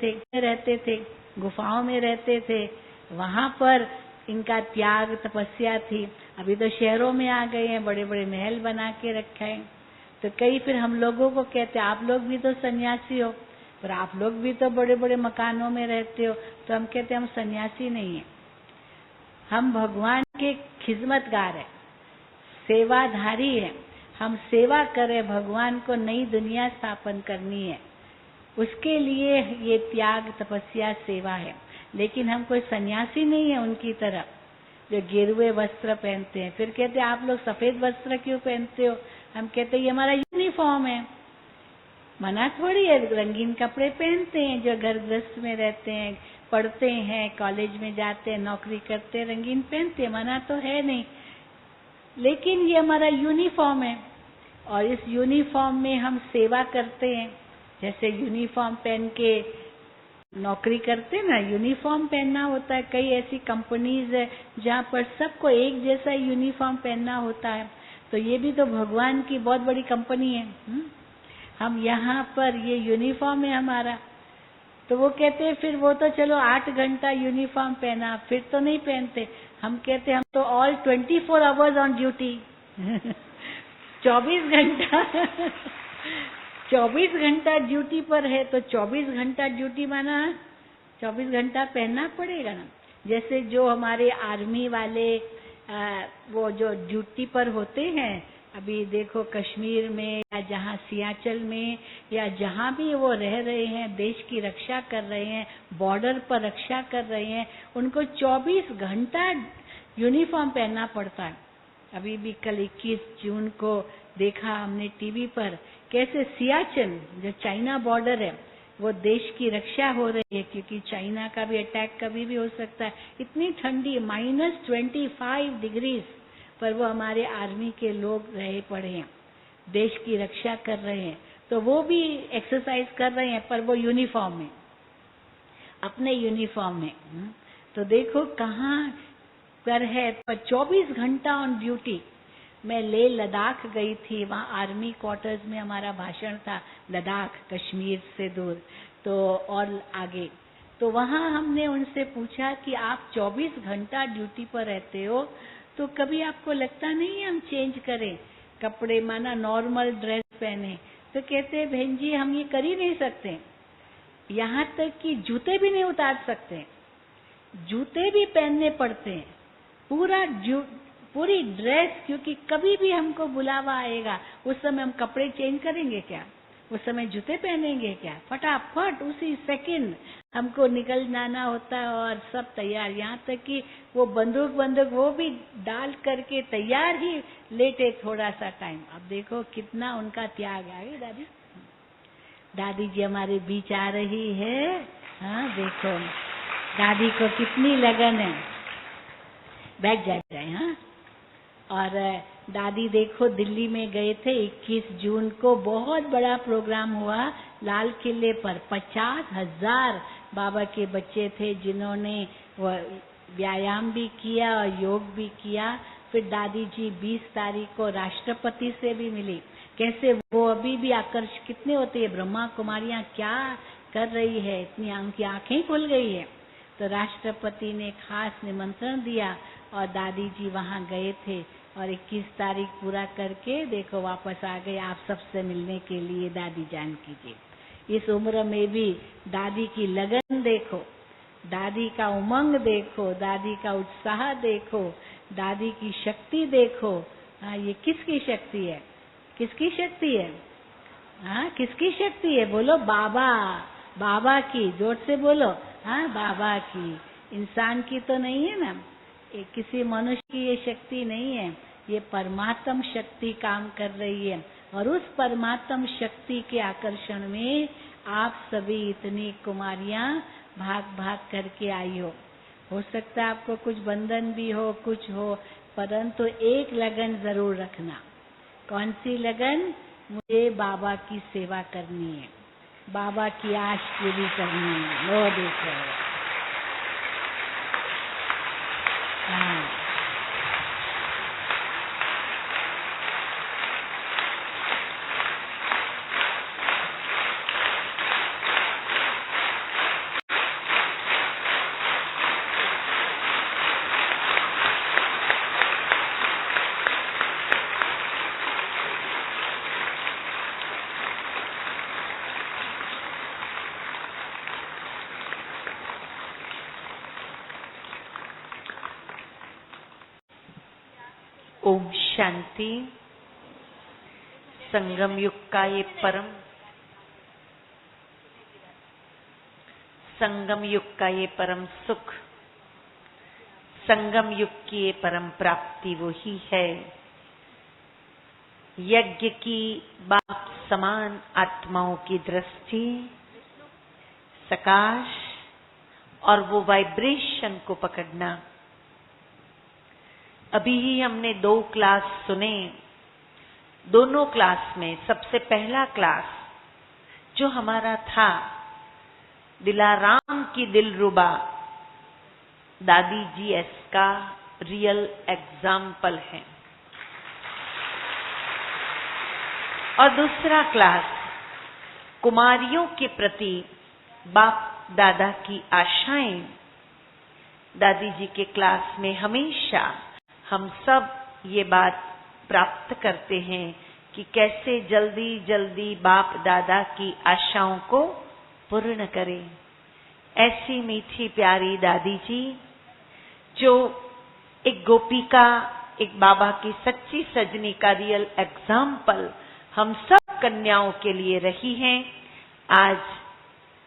A: थे, गुफाओं में रहते थे, वहां पर इनका त्याग तपस्या थी। अभी तो शहरों में आ गए हैं, बड़े बड़े महल बना के रखे हैं। तो कई फिर हम लोगों को कहते आप लोग भी तो सन्यासी हो, पर आप लोग भी तो बड़े बड़े मकानों में रहते हो। तो हम कहते हम सन्यासी नहीं है, हम भगवान के खिदमतगार है, सेवाधारी है। हम सेवा करें, भगवान को नई दुनिया स्थापन करनी है, उसके लिए ये त्याग, तपस्या, सेवा है। लेकिन हम कोई सन्यासी नहीं है उनकी तरह जो गेरुए वस्त्र पहनते हैं। फिर कहते हैं आप लोग सफेद वस्त्र क्यों पहनते हो? हम कहते हैं ये हमारा यूनिफॉर्म है। मना थोड़ी है, रंगीन कपड़े पहनते हैं जो घर गृहस्थ में रहते हैं, पढ़ते हैं, कॉलेज में जाते हैं, नौकरी करते हैं, रंगीन पहनते हैं, मना तो है नहीं। लेकिन ये हमारा यूनिफॉर्म है और इस यूनिफॉर्म में हम सेवा करते हैं। जैसे यूनिफॉर्म पहन के नौकरी करते हैं ना, यूनिफॉर्म पहनना होता है। कई ऐसी कंपनीज है जहाँ पर सबको एक जैसा यूनिफॉर्म पहनना होता है। तो ये भी तो भगवान की बहुत बड़ी कंपनी है। हम यहाँ पर ये यूनिफॉर्म है हमारा। तो वो कहते हैं फिर वो तो चलो 8 घंटा यूनिफॉर्म पहना, फिर तो नहीं पहनते। हम कहते हम तो ऑल 24 आवर्स ऑन ड्यूटी 24 घंटा 24 घंटा ड्यूटी पर है। तो 24 घंटा ड्यूटी माना 24 घंटा पहनना पड़ेगा ना। जैसे जो हमारे आर्मी वाले वो जो ड्यूटी पर होते हैं, अभी देखो कश्मीर में या जहाँ सियाचल में या जहाँ भी वो रह रहे हैं, देश की रक्षा कर रहे हैं, बॉर्डर पर रक्षा कर रहे हैं, उनको 24 घंटा यूनिफॉर्म पहनना पड़ता है। अभी भी कल 21 जून को देखा हमने टीवी पर, कैसे सियाचल जो चाइना बॉर्डर है वो देश की रक्षा हो रही है, क्योंकि चाइना का भी अटैक कभी भी हो सकता है। इतनी ठंडी -25 डिग्री पर वो हमारे आर्मी के लोग रहे पड़े हैं, देश की रक्षा कर रहे हैं। तो वो भी एक्सरसाइज कर रहे हैं, पर वो यूनिफॉर्म में, अपने यूनिफॉर्म में। तो देखो कहाँ पर है, पर 24 घंटा ऑन ड्यूटी। मैं लेह लद्दाख गई थी, वहाँ आर्मी क्वार्टर्स में हमारा भाषण था, लद्दाख कश्मीर से दूर तो और आगे। तो वहाँ हमने उनसे पूछा कि आप 24 घंटा ड्यूटी पर रहते हो, तो कभी आपको लगता नहीं है हम चेंज करें कपड़े, माना नॉर्मल ड्रेस पहने? तो कहते हैं बहन जी हम ये कर ही नहीं सकते, यहाँ तक कि जूते भी नहीं उतार सकते, जूते भी पहनने पड़ते हैं, पूरी ड्रेस, क्योंकि कभी भी हमको बुलावा आएगा, उस समय हम कपड़े चेंज करेंगे क्या? उस समय जूते पहनेंगे क्या? फटाफट उसी सेकंड हमको निकल जाना होता है और सब तैयार। यहाँ तक कि वो बंदूक वो भी डाल करके तैयार ही लेटे थोड़ा सा टाइम। अब देखो कितना उनका त्याग है। दादी दादी जी हमारे बीच आ रही है। हाँ देखो दादी को कितनी लगन है। बैठ जाए। हाँ, और दादी देखो दिल्ली में गए थे 21 जून को, बहुत बड़ा प्रोग्राम हुआ लाल किले पर। 50,000 बाबा के बच्चे थे जिन्होंने व्यायाम भी किया और योग भी किया। फिर दादी जी 20 तारीख को राष्ट्रपति से भी मिली। कैसे वो अभी भी आकर्षित कितने होते हैं, ब्रह्मा कुमारियां क्या कर रही है, इतनी उनकी आंखें खुल गई है। तो राष्ट्रपति ने खास निमंत्रण दिया और दादी जी वहाँ गए थे और 21 तारीख पूरा करके देखो वापस आ गए आप सबसे मिलने के लिए। दादी जान कीजिए, इस उम्र में भी दादी की लगन देखो, दादी का उमंग देखो, दादी का उत्साह देखो, दादी की शक्ति देखो। हाँ, ये किसकी शक्ति है? किसकी शक्ति है? हाँ, किसकी शक्ति है? बोलो बाबा, बाबा की, जोर से बोलो। हाँ, बाबा की, इंसान की तो नहीं है ना, किसी मनुष्य की ये शक्ति नहीं है, ये परमात्म शक्ति काम कर रही है। और उस परमात्म शक्ति के आकर्षण में आप सभी इतनी कुमारियां भाग भाग करके आई हो सकता है आपको कुछ बंधन भी हो, कुछ हो, परंतु एक लगन जरूर रखना। कौन सी लगन? मुझे बाबा की सेवा करनी है, बाबा की आश पूरी करनी है। लो देखो, हाँ,
B: ओम शांति। संगम युग का ये परम सुख, संगम युग की ये परम प्राप्ति वो ही है। यज्ञ की बाप समान आत्माओं की दृष्टि, सकाश और वो वाइब्रेशन को पकड़ना। अभी ही हमने 2 क्लास सुने। दोनों क्लास में सबसे पहला क्लास जो हमारा था, दिलाराम की दिलरुबा दादी जी एस का रियल एग्जाम्पल है। और दूसरा क्लास कुमारियों के प्रति बाप दादा की आशाएं। दादी जी के क्लास में हमेशा हम सब ये बात प्राप्त करते हैं कि कैसे जल्दी जल्दी बाप दादा की आशाओं को पूर्ण करें। ऐसी मीठी प्यारी दादी जी जो एक गोपिका, एक बाबा की सच्ची सजनी का रियल एग्जाम्पल हम सब कन्याओं के लिए रही हैं। आज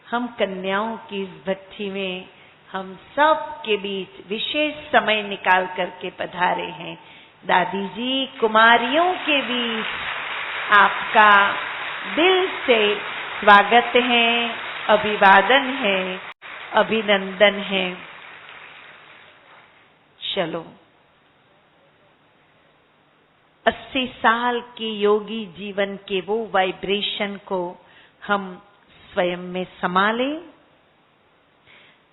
B: हम कन्याओं की इस भट्ठी में हम सब के बीच विशेष समय निकाल करके पधारे हैं। दादी जी, कुमारियों के बीच आपका दिल से स्वागत है, अभिवादन है, अभिनंदन है। चलो, 80 साल के योगी जीवन के वो वाइब्रेशन को हम स्वयं में संभाले।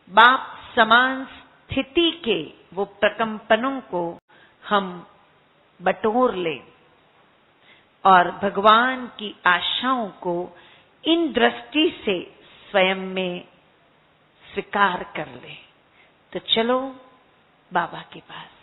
B: बाप समान स्थिति के वो प्रकंपनों को हम बटोर ले और भगवान की आशाओं को इन दृष्टि से स्वयं में स्वीकार कर ले। तो चलो बाबा के पास।